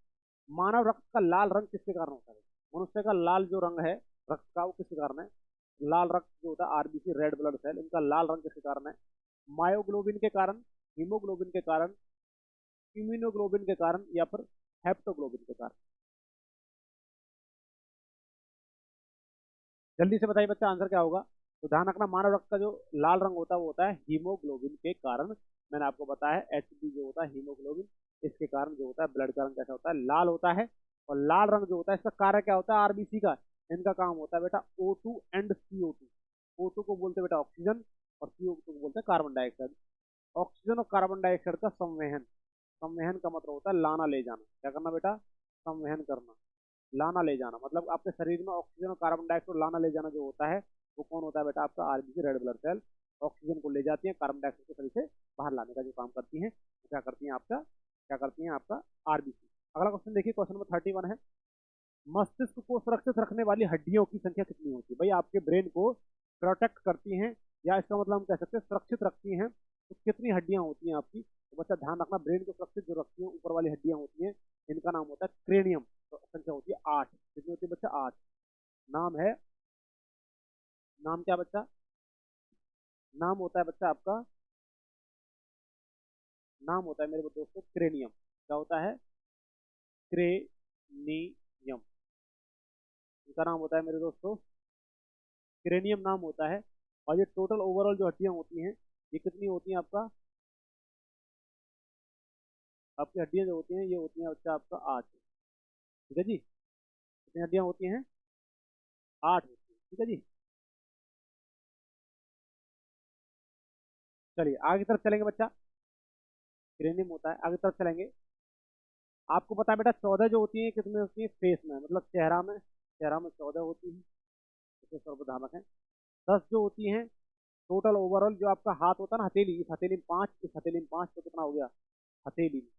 मानव रक्त का लाल रंग किसके कारण होता है? मनुष्य का लाल जो रंग है, रक्त का वो किसके कारण है? लाल रक्त जो होता है आरबीसी रेड ब्लड सेल, इनका लाल रंग किसके कारण है? मायोग्लोबिन के कारण, हीमोग्लोबिन के कारण, इम्यूनोग्लोबिन के कारण, या फिर हेप्टोग्लोबिन के कारण? जल्दी से बताइए बच्चा आंसर क्या होगा। तो ध्यान रखना, मानव रक्त का जो लाल रंग होता है वो होता है हीमोग्लोबिन के कारण। मैंने आपको बताया एचबी जो होता है हीमोग्लोबिन, इसके कारण जो होता है ब्लड का रंग कैसा होता है? लाल होता है। और लाल रंग जो होता है इसका कार्य क्या होता है आरबीसी का? इनका काम होता है बेटा O2 एंड CO2। O2 को बोलते हैं बेटा ऑक्सीजन, और CO2 को बोलते हैं कार्बन डाइऑक्साइड। ऑक्सीजन और कार्बन डाइऑक्साइड का संवहन, संवहन का मतलब होता है लाना ले जाना। क्या करना बेटा? संवहन करना, लाना ले जाना। मतलब आपके शरीर में ऑक्सीजन और कार्बन डाइऑक्साइड लाना ले जाना जो होता है वो कौन होता है बेटा? आपका RBC red blood cell. Oxygen को ले जाती है, कार्बन डाइऑक्साइड को शरीर से बाहर लाने का जो काम करती है, क्या करती है आपका? क्या करती है आपका? आरबीसी। अगला क्वेश्चन देखिए, क्वेश्चन नंबर 31 है, मस्तिष्क को सुरक्षित रखने वाली हड्डियों की संख्या कितनी होती है? भाई आपके ब्रेन को प्रोटेक्ट करती हैं, या इसका मतलब हम कह सकते हैं सुरक्षित रखती हैं, तो कितनी हड्डियां होती हैं आपकी? तो बच्चा ध्यान रखना, ब्रेन को सुरक्षित जो रखती हैं ऊपर वाली हड्डियां होती हैं, इनका नाम होता है क्रेनियम। तो संख्या होती है 8। कितनी होती है बच्चा? 8। नाम है, नाम क्या बच्चा? नाम होता है बच्चा आपका, नाम होता है मेरे दोस्तों क्रेनियम। क्या होता है? क्रेनियम, इनका नाम होता है मेरे दोस्तों क्रेनियम नाम होता है। और ये टोटल ओवरऑल जो हड्डियां होती हैं ये कितनी होती हैं आपका? आपकी हड्डियां जो होती हैं ये होती हैं बच्चा आपका 8। ठीक है जी, कितनी हड्डियां होती हैं? 8 होती हैं। ठीक है जी, चलिए आगे की तरफ चलेंगे बच्चा। क्रेनियम होता है, आगे की तरफ चलेंगे। आपको पता है बेटा 14 जो होती है कितनी होती है फेस में, मतलब चेहरा में? चेहरा में 14 होती है, इसे सर्वधारण रखें। 10 जो होती हैं टोटल ओवरऑल, जो आपका हाथ होता है ना हथेली, इस हथेली में 5, इस हथेली में 5, तो कितना हो गया हथेली में?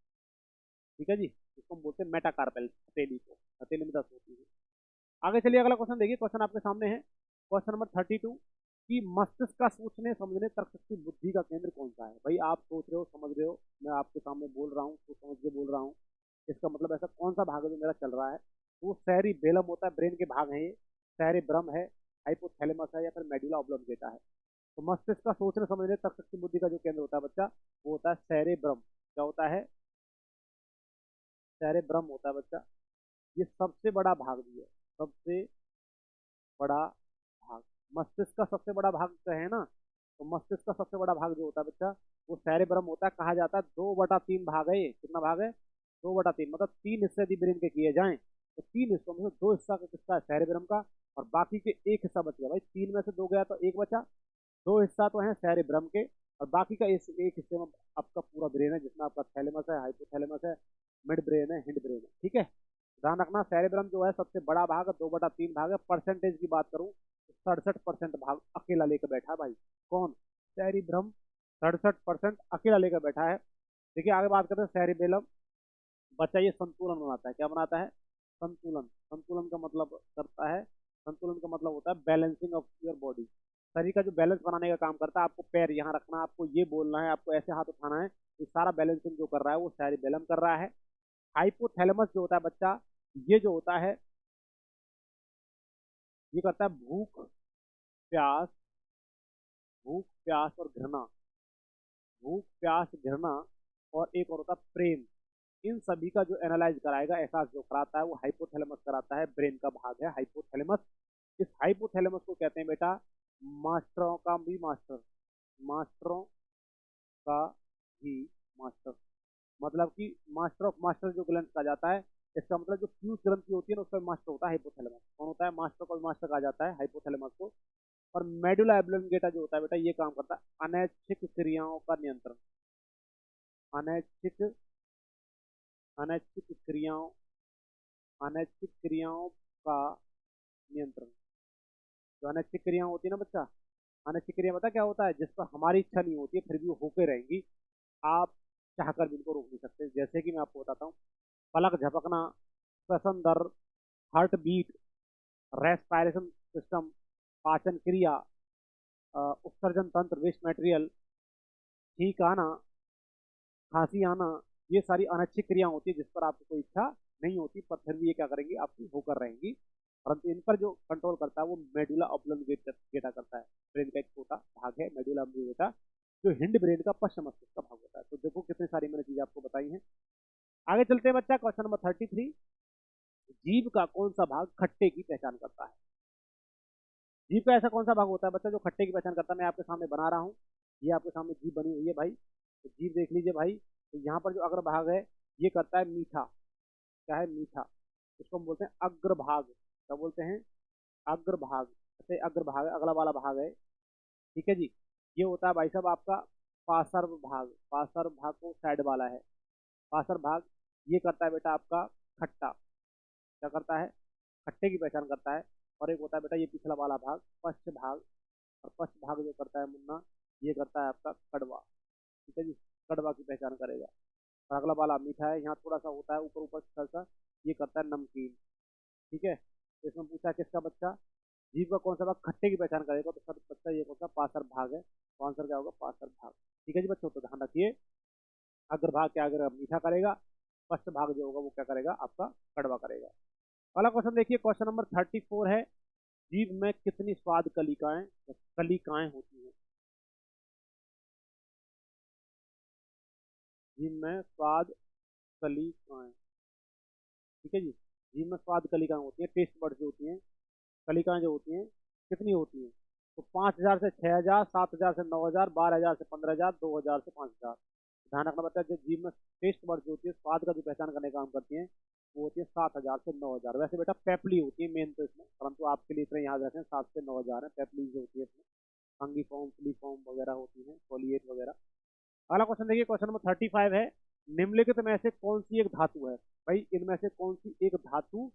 ठीक है जी, इसको हम बोलते हैं मेटाकार्पेल हथेली को, हथेली में 10 होती है। आगे चलिए, अगला क्वेश्चन देखिए, क्वेश्चन आपके सामने है, क्वेश्चन नंबर 32, कि मस्तिष्क का सोचने समझने तर्क शक्ति बुद्धि का केंद्र कौन सा है? भाई आप सोच रहे हो, समझ रहे हो, मैं आपके सामने बोल रहा हूँ तो समझ के बोल रहा हूँ, इसका मतलब ऐसा कौन सा भाग है जो मेरा चल रहा है? तो वो सैरी बेलम होता है, ब्रेन के भाग हैं ये। सैरे ब्रम है, हाइपोथैलेमस है, या फिर मेडुला ऑब्लोंगेटा है? तो मस्तिष्क का सोचने समझने तर्क शक्ति बुद्धि का जो केंद्र होता है बच्चा, वो होता है सैरे ब्रम। क्या होता है? सैरे ब्रम होता है बच्चा। ये सबसे बड़ा भाग भी है, सबसे बड़ा भाग। मस्तिष्क का सबसे बड़ा भाग कहे ना, तो मस्तिष्क का सबसे बड़ा भाग जो होता है बच्चा वो सेरेब्रम होता है। कहा जाता है 2/3 भाग है ये। कितना भाग है? 2/3, मतलब 3 हिस्से यदि ब्रेन के किए जाएं तो 3 हिस्सों में से 2 हिस्सा का किसका है? सेरेब्रम का। और बाकी के 1 हिस्सा बच गया। भाई 3 में से 2 गया तो 1 बचा। 2 हिस्सा तो है सेरेब्रम के, और बाकी का इस एक हिस्से में आपका पूरा ब्रेन है, जिसमें आपका थैलेमस है, हाइपोथैलेमस है, मिड ब्रेन है, हिंड ब्रेन है। ठीक है, ध्यान रखना, सेरेब्रम जो है सबसे बड़ा भाग है, 2/3 भाग है। परसेंटेज की बात करूं तो 67% भाग अकेला लेकर बैठा है भाई। कौन? सेरिब्रम 67% अकेला लेकर बैठा है। देखिए आगे बात करते हैं सेरिबेलम। बच्चा ये संतुलन बनाता है। क्या बनाता है? संतुलन। संतुलन का मतलब करता है, संतुलन का मतलब होता है बैलेंसिंग ऑफ योर बॉडी। शरीर का जो बैलेंस बनाने का काम करता है, आपको पैर यहाँ रखना, आपको ये बोलना है, आपको ऐसे हाथ उठाना है, ये सारा बैलेंसिंग जो कर रहा है वो सेरिबेलम कर रहा है। हाइपोथैलेमस जो होता है बच्चा, ये जो होता है ये करता है भूख प्यास, भूख प्यास और घृणा, भूख प्यास घृणा, और एक और होता है प्रेम। इन सभी का जो एनालाइज कराएगा, एहसास जो कराता है, वो हाइपोथैलेमस कराता है। ब्रेन का भाग है हाइपोथैलेमस। इस हाइपोथैलेमस को कहते हैं बेटा मास्टरों का भी मास्टर, मास्टरों का भी मास्टर। मतलब कि मास्टर ऑफ मास्टर जो ग्लैंड कहा जाता है, इसका मतलब जो फ्यूज ग्रंथि होती है ना उसका मास्टर होता है हाइपोथैलेमस। कौन होता है? मास्टर का भी मास्टर कहा जाता है हाइपोथैलेमस को। और मेडुला एब्लोंगेटा जो होता है बेटा, ये काम करता है अनैच्छिक क्रियाओं का नियंत्रण। अनैच्छिक, अनैच्छिक क्रियाओं, अनैच्छिक क्रियाओं का नियंत्रण। जो अनैच्छिक क्रियाएं होती है ना बच्चा, अनैच्छिक क्रिया पता क्या होता है? जिस पर हमारी इच्छा नहीं होती है फिर भी वो होके रहेंगी, आप चाहकर भी इनको रोक नहीं सकते। जैसे कि मैं आपको बताता हूँ, पलक झपकना, श्वसन दर, हार्ट बीट, रेस्पायरेशन सिस्टम, पाचन क्रिया, उत्सर्जन तंत्र, वेस्ट मटेरियल, छींक आना, खांसी आना, ये सारी अनैच्छिक क्रिया होती है जिस पर आपको कोई इच्छा नहीं होती, पर फिर भी ये क्या करेंगी? आपकी होकर रहेंगी। परंतु इन पर जो कंट्रोल करता है वो मेडुला ऑब्लोंगेटा करता है। ब्रेन का एक छोटा भाग है मेडुला ऑब्लोंगेटा, जो हिंड ब्रेन का पश्च मस्तिष्क का भाग होता है। तो देखो कितनी सारी मैंने चीजें आपको बताई हैं। आगे चलते हैं बच्चा, क्वेश्चन नंबर 33। जीभ का कौन सा भाग खट्टे की पहचान करता है? जीभ का ऐसा कौन सा भाग होता है बच्चा जो खट्टे की पहचान करता है? मैं आपके सामने बना रहा हूँ, ये आपके सामने जीभ बनी हुई है भाई। तो जीभ देख लीजिए भाई, तो यहाँ पर जो अग्र भाग है ये करता है मीठा। क्या है? मीठा। इसको हम बोलते हैं अग्रभाग। क्या बोलते हैं? अग्रभाग। ऐसे अग्रभाग है, अगला वाला भाग है। ठीक है जी। ये होता है भाई साहब आपका पार्श्व भाग। पार्श्व भाग को साइड वाला है। पार्श्व भाग ये करता है बेटा आपका खट्टा। क्या करता है? खट्टे की पहचान करता है। और एक होता है बेटा ये पिछला वाला भाग, पश्च भाग। और पश्च भाग जो करता है मुन्ना, ये करता है आपका कड़वा। ठीक है जी, कड़वा की पहचान करेगा। और अगला वाला मीठा है, यहाँ थोड़ा सा होता है ऊपर ऊपर सा, ये करता है नमकीन। ठीक है। तो इसमें पूछा किसका बच्चा जीव का कौन सा भाग खट्टे की पहचान करेगा, तो सर बच्चा ये कौन सा पार्श्व भाग है। तो आंसर क्या होगा? पार्श्व भाग। ठीक है जी बच्चों, तो ध्यान रखिए अग्रभाग क्या अगर मीठा करेगा, पश्च भाग जो होगा वो क्या करेगा? आपका कड़वा करेगा। अगला क्वेश्चन देखिए, क्वेश्चन नंबर 34 है, जीभ में कितनी स्वाद कलिकाएं कलिकाएं होती हैं? जीभ में स्वाद कलिकाएं। ठीक है जी, जीभ में स्वाद कलिकाएं होती है, टेस्ट बर्ड जो होती हैं, कलिकाएं जो होती हैं कितनी होती हैं? तो 5,000 से 6,000, 7,000 से 9,000, 12,000 से 15,000, 2,000 से 5,000। ध्यान रखना पड़ता है, जो जीभ में टेस्ट बर्ड जो होती है स्वाद का जो पहचान करने का काम करती हैं, वो होती है 7,000 से 9,000। वैसे बेटा पेपली होती है मेन तो इसमें, परंतु आपके लिए इतना याद रखें 7 से 9,000 है पेपली जो होती है इसमें। फंगी फॉर्म, फ्ली फॉर्म वगैरह होती है, फोलिएट वगैरह। अगला क्वेश्चन देखिए, क्वेश्चन नंबर 35 है, निम्नलिखित में से कौन सी एक धातु है? भाई इनमें से कौन सी एक धातु,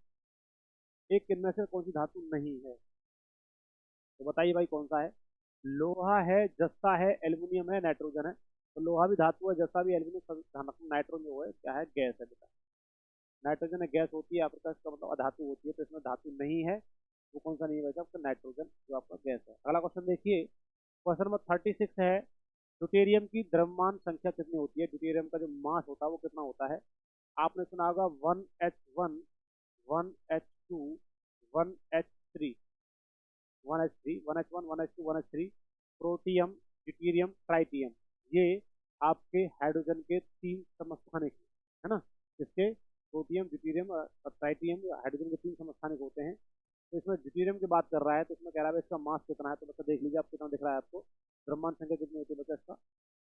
एक इनमें से कौन सी धातु नहीं है? तो बताइए भाई कौन सा है? लोहा है, जस्ता है, एल्यूमिनियम है, नाइट्रोजन है। तो लोहा भी धातु है, जस्ता भी, एल्यूमिनियम सभी। नाइट्रोजन जो है क्या है? गैस है बेटा। नाइट्रोजन एक गैस होती है आपके पास, इसका मतलब अधातु होती है, तो इसमें धातु नहीं है। वो कौन सा नहीं है आपका? नाइट्रोजन जो आपका गैस है। अगला क्वेश्चन देखिए, क्वेश्चन नंबर 36 है, ड्यूटेरियम की द्रव्यमान संख्या कितनी होती है? ड्यूटेरियम का जो मास होता है वो कितना होता है? आपने सुना होगा 1H1, 1H2, 1H3, 1H3, 1H1, 1H2, 1H3, protium, deuterium, tritium. ये आपके हाइड्रोजन के तीन समस्थानिक है ना। इसके प्रोटियम, ड्यूटेरियम और ट्राइटियम हाइड्रोजन के तीन समस्थानिक होते हैं। तो इसमें ड्यूटेरियम की बात कर रहा है, तो इसमें कह रहा है इसका मास कितना है। तो बच्चा देख लीजिए आप कितना दिख रहा है आपको, द्रव्यमान संख्या कितनी होती है बच्चा? इसका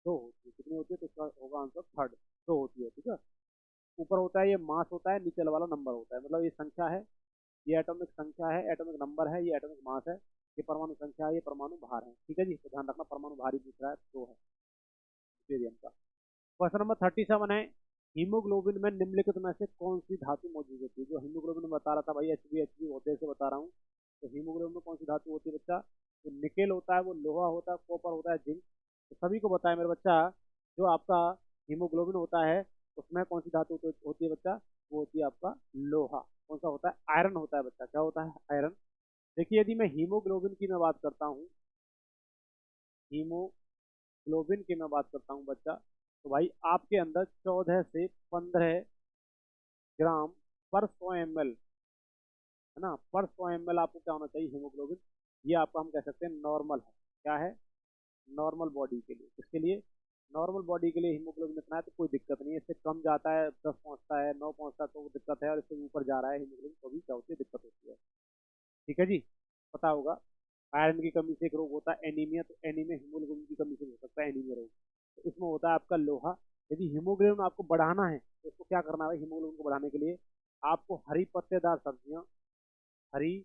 दो होती है। कितनी होती है? तो इसका होगा आंसर थर्ड, दो होती है। ठीक है, ऊपर होता है ये मास होता है, नीचे वाला नंबर होता है। मतलब ये संख्या है, ये एटॉमिक संख्या है, एटॉमिक नंबर है, ये एटॉमिक मास है, ये परमाणु संख्या है, ये परमाणु भार है। ठीक है जी, तो ध्यान रखना परमाणु भार ही पूछ रहा है, दो है ड्यूटेरियम का। क्वेश्चन नंबर 37 है, हीमोग्लोबिन में निम्नलिखित में से कौन सी धातु मौजूद होती है? जो हीमोग्लोबिन में बता रहा था भाई, एच बी होते से बता रहा हूँ। तो हीमोग्लोबिन में कौन सी धातु होती है बच्चा? तो निकेल होता है, वो लोहा होता है, कॉपर होता है, जिंक। तो सभी को बताया मेरे बच्चा, जो आपका हीमोग्लोबिन होता है उसमें कौन सी धातु होती है बच्चा? वो होती है आपका लोहा। कौन सा होता है? आयरन होता है बच्चा। क्या होता है? आयरन। देखिए यदि मैं हीमोग्लोबिन की मैं बात करता हूँ, हीमोग्लोबिन की मैं बात करता हूँ बच्चा, तो भाई आपके अंदर 14 से 15 ग्राम पर 100 ml, है ना, पर 100 ml आपको क्या होना चाहिए? हीमोग्लोबिन। ये आपका हम कह सकते हैं नॉर्मल है। क्या है? नॉर्मल बॉडी के लिए। इसके लिए नॉर्मल बॉडी के लिए हीमोग्लोबिन इतना है तो कोई दिक्कत नहीं है। इससे कम जाता है, 10 पहुंचता है, 9 पहुंचता है तो वो दिक्कत है, और इससे ऊपर जा रहा है हीमोग्लोबिन तो भी क्या होती है? दिक्कत होती है। ठीक है जी, पता होगा। आयरन की कमी से एक रोग होता है एनीमिया, तो एनीमिया हीमोग्लोबिन की कमी से हो सकता है एनीमिया रोग। तो इसमें होता है आपका लोहा। यदि हीमोग्लोबिन आपको बढ़ाना है तो इसको क्या करना है? हीमोग्लोबिन को बढ़ाने के लिए आपको हरी पत्तेदार सब्जियां, हरी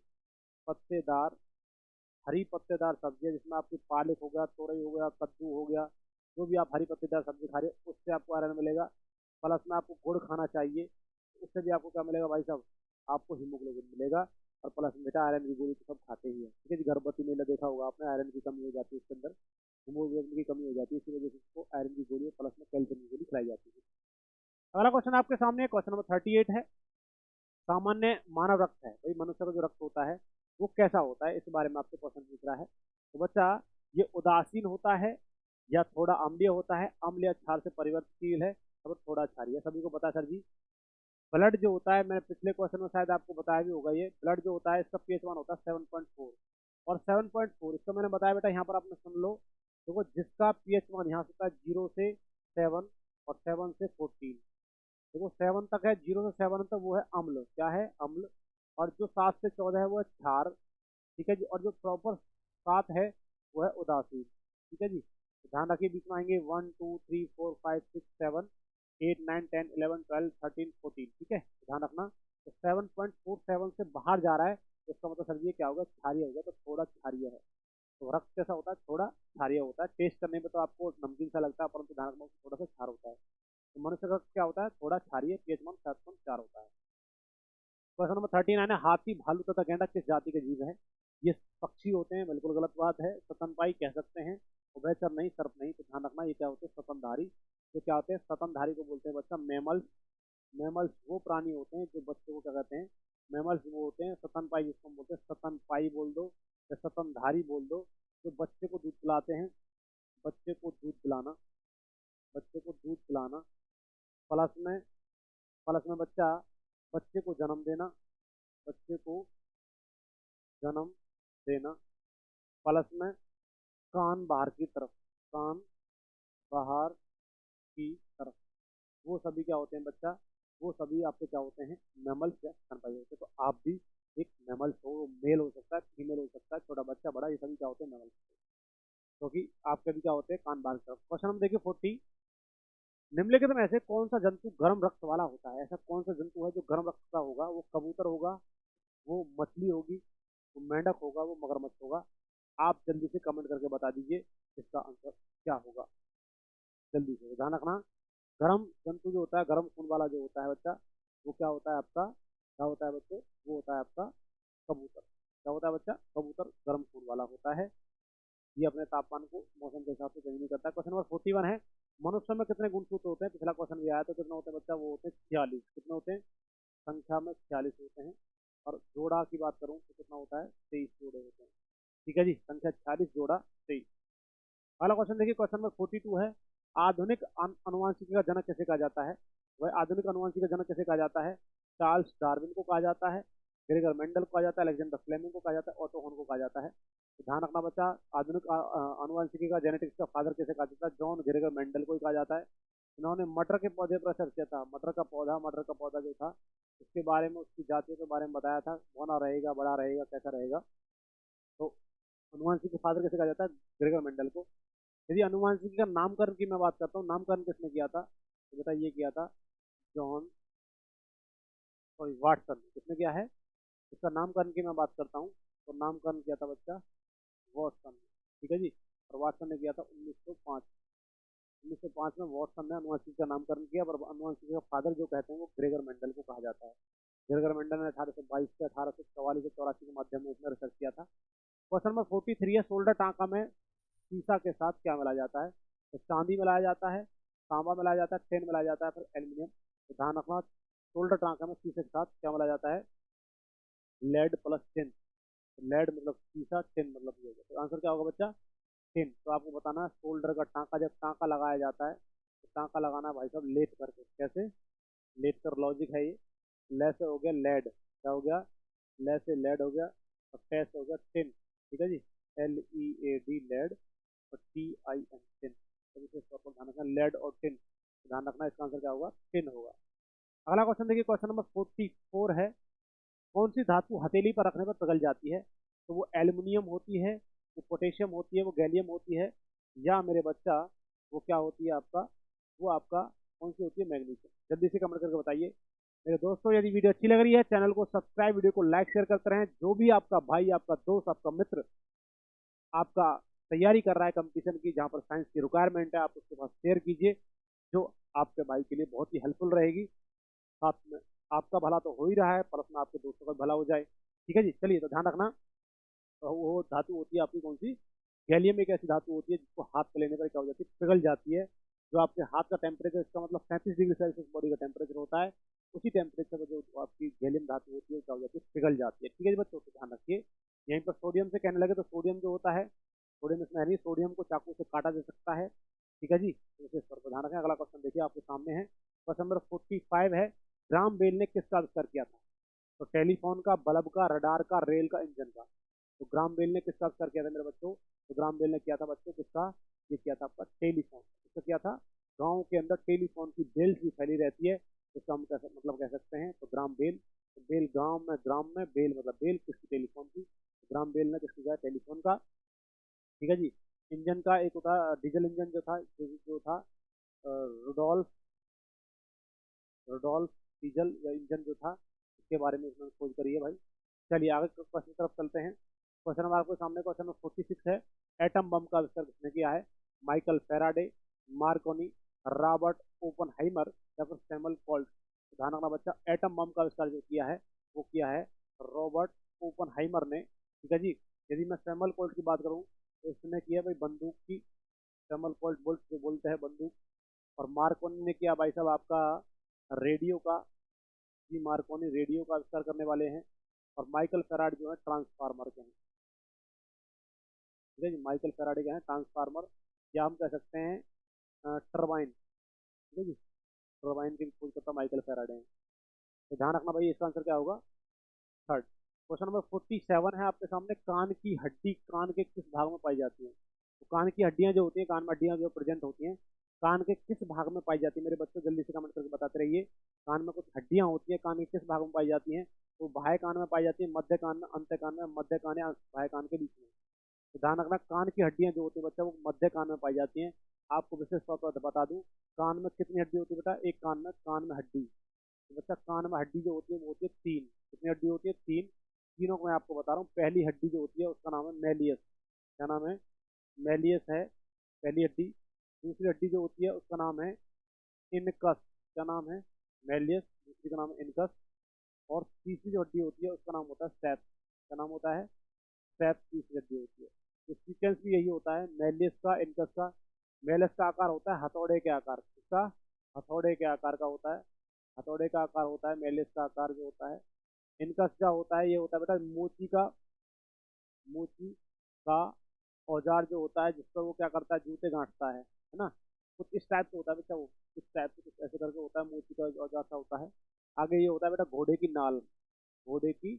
पत्तेदार, हरी पत्तेदार सब्जियां जिसमें आपकी पालक हो गया, तोरई हो गया, कद्दू हो गया, जो भी आप हरी पत्तेदार सब्जी खा रहे हो उससे आपको आयरन मिलेगा। प्लस में आपको गुड़ खाना चाहिए, उससे भी आपको क्या मिलेगा भाई साहब? आपको हीमोग्लोबिन मिलेगा। और प्लस में बेटा आयरन की गोली तो सब खाते ही है। ठीक है जी, गर्भवती महिला देखा होगा आपने, आयरन की कमी हो जाती है उसके अंदर, हीमोग्लोबिन की कमी हो जाती है, इसी वजह से उसको आयरन की गोली प्लस में कैल्शियम की गोली खिलाई जाती है। अगला क्वेश्चन आपके सामने क्वेश्चन नंबर 38 है, सामान्य मानव रक्त है, भाई मनुष्य का जो रक्त होता है वो कैसा होता है? इस बारे में आपसे क्वेश्चन पूछ रहा है। तो बच्चा ये उदासीन होता है, या थोड़ा अम्लीय होता है, अम्ल या क्षार से परिवर्तनशील है, और थोड़ा क्षारीय है। सभी को पता है सर जी। ब्लड जो होता है, मैंने पिछले क्वेश्चन में शायद आपको बताया भी होगा, ये ब्लड जो होता है इसका pH 1 होता है 7.4, और 7.4 इसका मैंने बताया बेटा, यहाँ पर आपने सुन लो। देखो जिसका pH 1 यहाँ से होता है 0 से 7 और 7 से 14, देखो 7 तक है, 0 से 7 तक वो है अम्ल, क्या है अम्ल, और जो 7 से 14 है वो है क्षार, ठीक है जी, और जो प्रॉपर 7 है वो है उदासीन, ठीक है जी। तो ध्यान रखिए बीच में आएंगे 1 2 3 4 5 6 7 8 9 10 11 12 13 14, ठीक है, ध्यान रखना। तो 7.47 से बाहर जा रहा है तो इसका मतलब सर ये क्या होगा, क्षारीय होगा, तो थोड़ा क्षारीय है। तो रक्त कैसा होता है, थोड़ा क्षारीय होता है, टेस्ट करने में तो आपको नमकीन सा लगता है, परंतु ध्यान रखना उसमें थोड़ा सा क्षार होता है। तो मनुष्य का क्या होता है, थोड़ा क्षारीय, pH 1 7.4 होता है। क्वेश्चन नंबर 39 है, हाथी भालू तथा गैंडा किस जाति के जीव है? ये पक्षी होते हैं, बिल्कुल गलत बात है, स्तनपाई कह सकते हैं, उभयचर नहीं, सर्प नहीं, तो ध्यान रखना ये क्या होते हैं, स्तनधारी। तो क्या होते हैं, स्तनधारी को बोलते हैं बच्चा मैमल्स। मैमल्स वो प्राणी होते हैं जो बच्चे को क्या कहते हैं, मैमल्स वो होते हैं, स्तनपाई जिसको हम बोलते हैं, स्तनपाई बोल दो या स्तनधारी बोल दो, जो बच्चे को दूध पिलाते हैं, बच्चे को दूध पिलाना, बच्चे को दूध पिलाना, प्लस में, प्लस में बच्चा, बच्चे को जन्म देना, बच्चे को जन्म देना, प्लस में कान बाहर की तरफ, कान बाहर की तरफ, वो सभी क्या होते हैं बच्चा, वो सभी आपके क्या होते हैं, मैमल्स या स्तनपाई होते हैं। तो आप भी एक मैमल्स हो, मेल हो सकता है, फीमेल हो सकता है, छोटा बच्चा बड़ा, ये सभी क्या होते हैं, मैमल्स, क्योंकि तो आपके भी क्या होते हैं, कान बाहर की तरफ। क्वेश्चन हम देखिए 40, निम्नलिखित में ऐसे कौन सा जंतु गर्म रक्त वाला होता है? ऐसा कौन सा जंतु है जो गर्म रक्त का होगा? वो कबूतर होगा, वो मछली होगी, वो मेंढक होगा, वो मगरमच्छ होगा। आप जल्दी से कमेंट करके बता दीजिए इसका आंसर क्या होगा, जल्दी से ध्यान रखना। गर्म जंतु जो होता है, गर्म खून वाला जो होता है बच्चा, वो क्या होता है आपका, क्या होता है बच्चे, वो होता है आपका कबूतर। क्या होता है बच्चा, कबूतर गर्म खून वाला होता है। ये अपने तापमान को मौसम के हिसाब से चेंज नहीं करता। क्वेश्चन नंबर 41 है, मनुष्य में कितने गुणसूत्र होते हैं? पिछला क्वेश्चन भी आया तो कितने होते हैं बच्चा, वो होते हैं 46। कितने होते हैं, संख्या में 46 होते हैं। और जोड़ा की बात करूं तो कितना होता है, 23 जोड़े होते हैं, ठीक है जी, संख्या 46 जोड़ा 23। अगला क्वेश्चन देखिए, क्वेश्चन नंबर 42 है, आधुनिक अनुवांशिकी का जनक कैसे कहा जाता है? वह आधुनिक अनुवांशिकी का जनक कैसे कहा जाता है? चार्ल्स डार्विन को कहा जाता है, ग्रेगर मेंडल को कहा जाता है, अलेक्जेंडर फ्लेमिंग को कहा जाता है, ऑटो हॉर्न को कहा जाता है। तो ध्यान रखना बच्चा, आधुनिक अनुवांशिकी का जेनेटिक्स का फादर कैसे कहा जाता है? जॉन ग्रेगर मेंडल को ही कहा जाता है। इन्होंने मटर के पौधे पर रिसर्च किया था, मटर का पौधा जो था उसके बारे में, उसकी जातियों के बारे में बताया था, बना रहेगा, बड़ा रहेगा, कैसा रहेगा। तो अनुवांशिकी फादर कैसे कहा जाता है? ग्रेगर मेंडल को। यदि अनुवांशिकी का नामकरण की मैं बात करता हूँ, नामकरण किसने किया था, तो बेटा ये किया था जॉन, सॉरी वाटसन, किसने किया है? इसका नामकरण की मैं बात करता हूँ तो नामकरण किया था बच्चा वॉटसन ने, ठीक है जी। और वाटसन ने किया था 1905। 1905 में वॉटसन ने अनुवांशिकी का नामकरण किया, पर अनुवांशिकी का फादर जो कहते हैं वो ग्रेगर मेंडल को कहा जाता है। ग्रेगर मेंडल ने 1822 से 1844 से 84 के माध्यम में इसमें रिसर्च किया था। क्वेश्चन नंबर 43 है, शोल्डर टांका में सीसा के साथ क्या मिलाया जाता है? तो चांदी मिलाया जाता है, तांबा मिलाया जाता है, टेन मिलाया जाता है, फिर एल्यूमिनियम। तो ध्यान रखना, शोल्डर टांका में शीशे के साथ क्या मिलाया जाता है? Lead plus ten. लेड मतलब शीशा, टेन मतलब ये होगा, तो आंसर क्या होगा बच्चा? टेन। तो आपको बताना है, शोल्डर का टांका जब टांका लगाया जाता है तो टांका लगाना है भाई साहब लेट करके, कैसे? लेट कर लॉजिक है ये। ले से हो गया लेड, क्या हो गया? ले से लेड हो गया, और टे से हो गया टेन, ठीक है जी, LEAD लेड, और TIN टेन। तो इसे प्रॉपर ध्यान रखना, लेड और टिन, ध्यान रखना, इसका आंसर क्या होगा? टिन होगा। अगला क्वेश्चन देखिए, क्वेश्चन नंबर 44 है, कौन सी धातु हथेली पर रखने पर पिघल जाती है? तो वो एल्युमिनियम होती है, वो पोटेशियम होती है, वो गैलियम होती है, या मेरे बच्चा वो क्या होती है आपका, वो आपका कौन सी होती है? मैग्नीशियम। जल्दी से कमेंट करके बताइए मेरे दोस्तों। यदि वीडियो अच्छी लग रही है, चैनल को सब्सक्राइब, वीडियो को लाइक शेयर करते रहें। जो भी आपका भाई, आपका दोस्त, आपका मित्र आपका तैयारी कर रहा है कंपटीशन की, जहाँ पर साइंस की रिक्वायरमेंट है, आप उसके पास शेयर कीजिए, जो आपके भाई के लिए बहुत ही हेल्पफुल रहेगी। साथ में आपका भला तो हो ही रहा है, प्लस में आपके दोस्तों का भला हो जाए, ठीक है जी। चलिए, तो ध्यान रखना, तो वो धातु होती है आपकी कौन सी? गैलियम एक ऐसी धातु होती है जिसको हाथ पे लेने पर क्या हो जाती है? पिघल जाती है। जो आपके हाथ का टेम्परेचर, इसका मतलब 37 डिग्री सेल्सियस बॉडी का टेम्परेचर होता है, उसी टेम्परेचर पर जो आपकी गैलियम धातु होती है क्या हो जाती है? पिघल जाती है, ठीक है जी बच्चों, तो ध्यान रखिए। यहीं पर सोडियम से कहने लगे तो सोडियम जो होता है, सोडियम इसमें है नहीं, सोडियम को चाकू से काटा जा सकता है, ठीक है जी, तो इसे इस पर ध्यान रखें। अगला क्वेश्चन देखिए आपके सामने है, क्वेश्चन नंबर 45 है, ग्राम बेल ने किसका आविष्कार किया था? तो टेलीफोन का, बल्ब का, रडार का, रेल का, इंजन का। तो ग्राम बेल ने किसका आविष्कार किया था मेरे बच्चों? तो ग्राम बेल ने किया था बच्चों किसका? ये किया था आपका टेलीफोन। किसका किया था? गाँव के अंदर टेलीफोन की बेल्स भी फैली रहती है, इसका हम मतलब कह सकते हैं तो ग्राम बेल। तो बेल गाँव में, ग्राम में, बेल मतलब बेल किसकी? टेलीफोन की। ग्राम बेल ने किसको किया? टेलीफोन का। ठीक है जी। इंजन का एक होता डीजल इंजन जो था, जो था रुडोल्फ रुडोल्फ डीजल या इंजन जो था, इसके बारे में इसमें खोज करी है भाई। चलिए आगे क्वेश्चन की तरफ चलते हैं। क्वेश्चन नंबर आपके सामने क्वेश्चन नंबर 46 है। एटम बम का आविष्कार किसने किया है? Michael Faraday, Markovnikov, Robert Oppenheimer या फिर सैमुअल कोल्ट। ध्यान रखना बच्चा, एटम बम का आविष्कार जो किया है वो किया है रॉबर्ट ओपनहाइमर ने। ठीक है जी। यदि मैं सैमुअल कोल्ट की बात करूं तो इसने किया भाई बंदूक की, सैमुअल कोल्ट बोल्ट जो बोलते हैं बंदूक। और मार्कोनी ने किया भाई साहब आपका रेडियो का। जी मार्कोनी रेडियो का आविष्कार करने वाले हैं। और माइकल फेराड जो है ट्रांसफार्मर के हैं। ठीक है जी। माइकल फेराडे के हैं ट्रांसफार्मर, या हम कह सकते हैं टरबाइन। ठीक है जी। टरबाइन की खोज करता माइकल फेराडे हैं। तो ध्यान रखना भाई, इसका आंसर क्या होगा? थर्ड। क्वेश्चन नंबर 47 है आपके सामने। कान की हड्डी कान के किस भाग में पाई जाती है? तो कान की हड्डियां जो होती हैं, कान में हड्डियां जो प्रेजेंट होती हैं, कान के किस भाग में पाई जाती है? मेरे बच्चों जल्दी से कमेंट करके बताते रहिए। कान में कुछ हड्डियां होती है, कान के किस भाग में पाई जाती हैं? तो बाह्य कान में पाई जाती है, मध्य कान में, अंत्य कान में, मध्य कान या बाह्य कान के बीच में। तो ध्यान रखना, कान की हड्डियां जो होती है बच्चा वो मध्य कान में पाई जाती हैं। आपको विशेष तौर पर बता दूं, कान में कितनी हड्डी होती है बेटा? एक कान में हड्डी। तो बच्चा कान में हड्डी जो होती है वो होती है तीन। कितनी हड्डी होती है? तीन। तीनों को मैं आपको बता रहा हूँ। पहली हड्डी जो होती है उसका नाम है मेलियस। क्या नाम है? मेलियस है पहली हड्डी। दूसरी हड्डी जो होती है उसका नाम है इनकस। क्या नाम है? मेलियस। दूसरी का नाम है इनकस। और तीसरी जो हड्डी होती है उसका नाम होता है सेप्स। क्या नाम होता है? सेप्स तीसरी हड्डी होती है। तो सीक्वेंस भी यही होता है, मेलियस का, इनकस का। मेलियस का आकार होता है हथौड़े के आकार। इसका हथौड़े के आकार का होता है। हथौड़े का आकार होता है मेलियस का आकार जो होता है। इनकस क्या होता है? ये होता है बेटा मोची का औजार जो होता है, जिस पर वो क्या करता है? जूते गांठता है ना। कुछ इस टाइप से होता है बेटा वो। इस टाइप से कुछ ऐसे करके होता है, मोची का औजार सा होता है। आगे ये होता है बेटा घोड़े की नाल। घोड़े की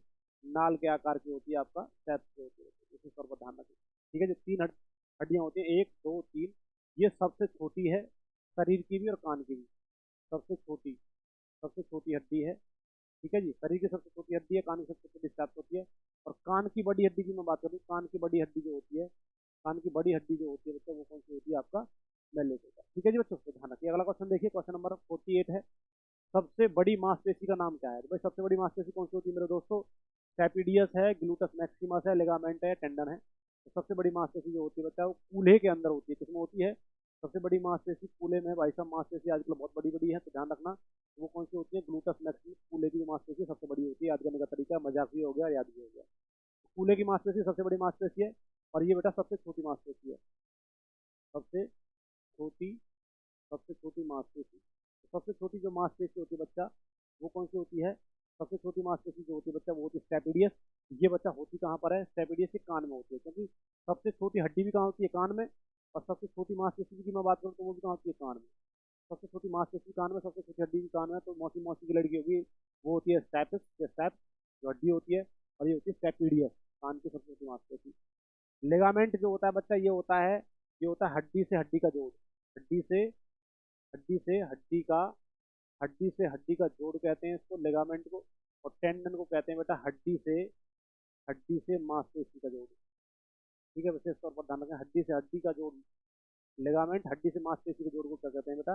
नाल के आकार की होती है आपका सैप से होती है। इसी पर ध्यान रखें। ठीक है जो तीन हड्डियां होती हैं, एक दो तीन, ये सबसे छोटी है शरीर की भी और कान की भी। सबसे छोटी, सबसे छोटी हड्डी है। ठीक है जी। शरीर की सबसे छोटी हड्डी है, कान की सबसे छोटी स्टैप्स होती है। और कान की बड़ी हड्डी की मैं बात करूँ, कान की बड़ी हड्डी जो होती है, कान की बड़ी हड्डी जो होती है बच्चों वो कौन सी होती है? आपका मेलिस होता है। ठीक है जी बच्चों, तो ध्यान रखिए। अगला क्वेश्चन देखिए, क्वेश्चन नंबर 48 है। सबसे बड़ी मांसपेशी का नाम क्या है? तो भाई सबसे बड़ी मांसपेशी कौन सी होती है मेरे दोस्तों? स्टेपिडियस है, ग्लूटस मैक्सिमस है, लिगामेंट है, टेंडन है। तो सबसे बड़ी मांसपेशी जो होती है बच्चा वो कूल्हे के अंदर होती है। किसमें होती है? सबसे बड़ी मांसपेशी कूल्हे में है भाई साहब। मांसपेशी आजकल बहुत बड़ी बड़ी है, तो ध्यान रखना। वो कौन सी होती है? ग्लूटस मैक्सिमस कूल्हे की जो मांसपेशी सबसे बड़ी होती है। याद करने का तरीका मजाक भी हो गया, याद भी हो गया। कूल्हे की मांसपेशी सबसे बड़ी मांसपेशी है। और ये बेटा सबसे छोटी मांसपेशी है। सबसे छोटी, सबसे छोटी मांसपेशी। सबसे छोटी जो मांसपेशी होती है बच्चा वो कौन सी होती है? सबसे छोटी मांसपेशी जो होती है बच्चा वो होती है स्टेपिडियस। ये बच्चा होती कहाँ पर है? स्टेपिडियस के कान में होती है, क्योंकि सबसे छोटी हड्डी भी कहाँ होती है? कान में। और सबसे छोटी मांसपेशी की मैं बात करूँ तो वो भी कहाँ होती है? कान में। सबसे छोटी मांसपेशी कान में, सबसे छोटी हड्डी भी कान में। तो मौसी मौसी की लड़की होगी वो होती है स्टैपिस या स्टैप जो हड्डी होती है। और ये होती है स्टेपिडियस, कान की सबसे छोटी मांसपेशी। लिगामेंट जो होता है बच्चा ये होता है हड्डी से हड्डी का जोड़। हड्डी से हड्डी से हड्डी का जोड़ कहते हैं इसको, लिगामेंट को। और टेंडन को कहते हैं बेटा हड्डी से मांसपेशी का जोड़। ठीक है, विशेष तौर पर ध्यान रखें, हड्डी से हड्डी का जोड़ लिगामेंट, हड्डी से मांसपेशी के जोड़ को क्या कहते हैं बेटा?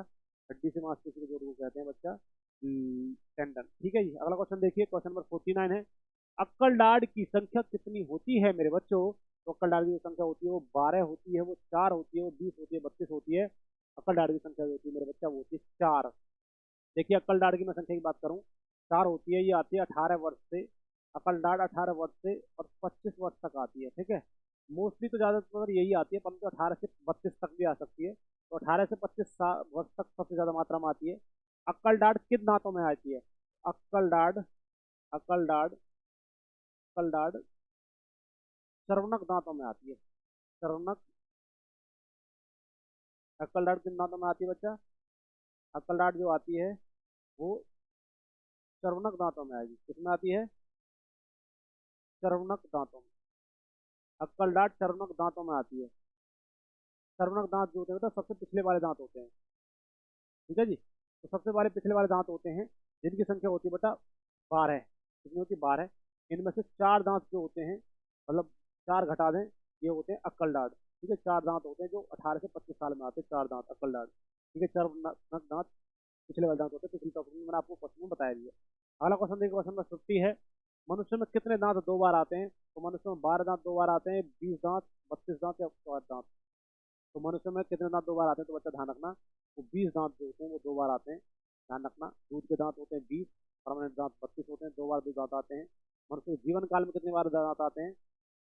हड्डी से मांसपेशी के जोड़ को कहते हैं बच्चा टेंडन। ठीक है जी। अगला क्वेश्चन देखिए, क्वेश्चन नंबर 49 है। अक्कल डार्ड की संख्या कितनी होती है मेरे बच्चों? तो अक्कल डार्ड की जो संख्या होती है वो 12 होती है, वो 4 होती है, वो 20 होती है, 32 होती है। अक्कल डार्ड की संख्या जो होती है मेरे बच्चा वो होती है 4। देखिए अक्कल डार्ड की मैं संख्या की बात करूँ, 4 होती है। ये आती है 18 वर्ष से। अक्कल डार्ड 18 वर्ष से और 25 वर्ष तक आती है। ठीक है, मोस्टली तो ज्यादातर यही आती है, परंतु 18 से 32 तक भी आ सकती है। तो 18 से 25 वर्ष तक सबसे ज्यादा मात्रा में आती है। अक्कल डार्ड किन दांतों में आती है? अक्कल डार्ड अक्कल डार्ड अक्कल डार्ड सर्वनक दांतों में आती है। सर्वनक। अक्कल डार्ड किन दांतों में आती है बच्चा? अक्कल डार्ड जो आती है वो चर्वनक दांतों में आएगी। किसमें आती है? चर्वनक दांतों में। अक्कल डांट चर्वनक दांतों में आती है। चर्वनक दांत जो होते हैं बेटा सबसे पिछले वाले दांत होते हैं। ठीक है जी। तो सबसे वाले पिछले वाले दांत होते हैं, जिनकी संख्या होती है बेटा 12। कितनी होती है? 12। इनमें से 4 दांत जो होते हैं, मतलब 4 घटा दें, ये होते हैं अक्कल दांत। ठीक है, 4 दांत होते हैं जो 18 से 25 साल में आते हैं, 4 दांत अक्कल दांत। ठीक है, चर्वनक दांत पिछले वाले दांत होते हैं। पिछले टॉपिक में मैंने आपको क्वेश्चन में बताया दिया। अगला क्वेश्चन देखिए, क्वेश्चन नंबर 50 है, मनुष्य में कितने दांत 2 बार आते हैं? तो मनुष्य में 12 दांत 2 बार आते हैं, 20 दांत, 32 दांत या 64 दांत। तो मनुष्य में कितने दांत 2 बार आते हैं? तो बच्चा ध्यान रखना, वो 20 दांत जो होते हैं वो 2 बार आते हैं। ध्यान रखना, दूध के दांत होते हैं 20, परमानेंट दांत 32 होते हैं, 2 बार 2 दांत आते हैं। मनुष्य के जीवन काल में कितने बार दांत आते हैं?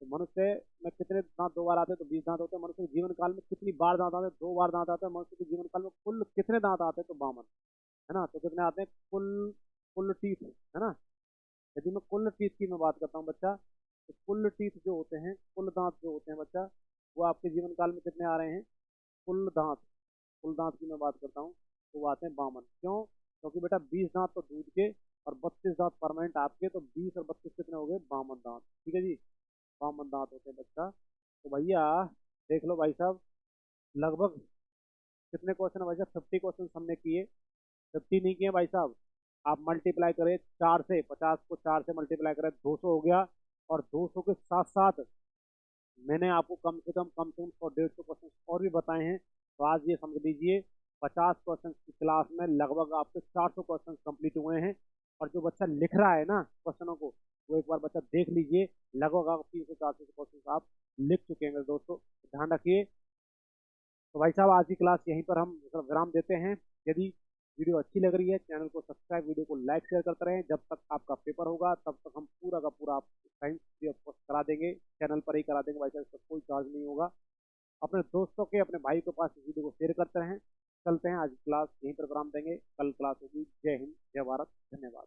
तो मनुष्य में कितने दांत 2 बार आते हैं? तो 20 दांत होते हैं। मनुष्य के जीवन काल में कितनी बार दांत आते हैं? 2 बार दांत आते हैं। मनुष्य के जीवन काल में कुल कितने दांत आते हैं? तो 52, है ना। तो कितने आते हैं कुल? कुल टीथ, है ना। यदि मैं कुल टीथ की मैं बात करता हूँ बच्चा, तो कुल टीथ जो होते हैं, कुल दांत जो होते हैं बच्चा, वो आपके जीवन काल में कितने आ रहे हैं? कुल दांत, कुल दांत की मैं बात करता हूँ, तो वो आते हैं 52। क्यों? क्योंकि बेटा 20 दांत तो दूध के और 32 दांत परमानेंट आपके, तो 20 और 32 कितने हो गए? 52 दांत। ठीक है जी, 52 दांत होते हैं बच्चा। तो भैया देख लो भाई साहब, लगभग कितने क्वेश्चन है भाई साहब? 50 क्वेश्चन हमने किए। 50 नहीं किए भाई साहब, आप मल्टीप्लाई करें 4 से, 50 को 4 से मल्टीप्लाई करें 200 हो गया। और 200 के साथ साथ मैंने आपको कम से कम 100-150 क्वेश्चन और भी बताए हैं। तो आज ये समझ लीजिए 50 क्वेश्चन की क्लास में लगभग आपके 400 क्वेश्चन कंप्लीट हुए हैं। और जो बच्चा लिख रहा है ना क्वेश्चनों को, वो एक बार बच्चा देख लीजिए, लगभग आप 300-400 क्वेश्चन आप लिख चुके हैं दोस्तों। ध्यान रखिए। तो भाई साहब आज की क्लास यहीं पर हम विराम देते हैं। यदि वीडियो अच्छी लग रही है, चैनल को सब्सक्राइब, वीडियो को लाइक शेयर करते रहें। जब तक आपका पेपर होगा तब तक हम पूरा का पूरा आप साइंस फ्री ऑफ कॉस्ट करा देंगे, चैनल पर ही करा देंगे भाई साहब, इसका कोई चार्ज नहीं होगा। अपने दोस्तों के, अपने भाई के पास इस वीडियो को शेयर करते रहें। चलते हैं, आज क्लास यहीं पर विराम देंगे, कल क्लास होगी। जय हिंद, जय भारत, धन्यवाद।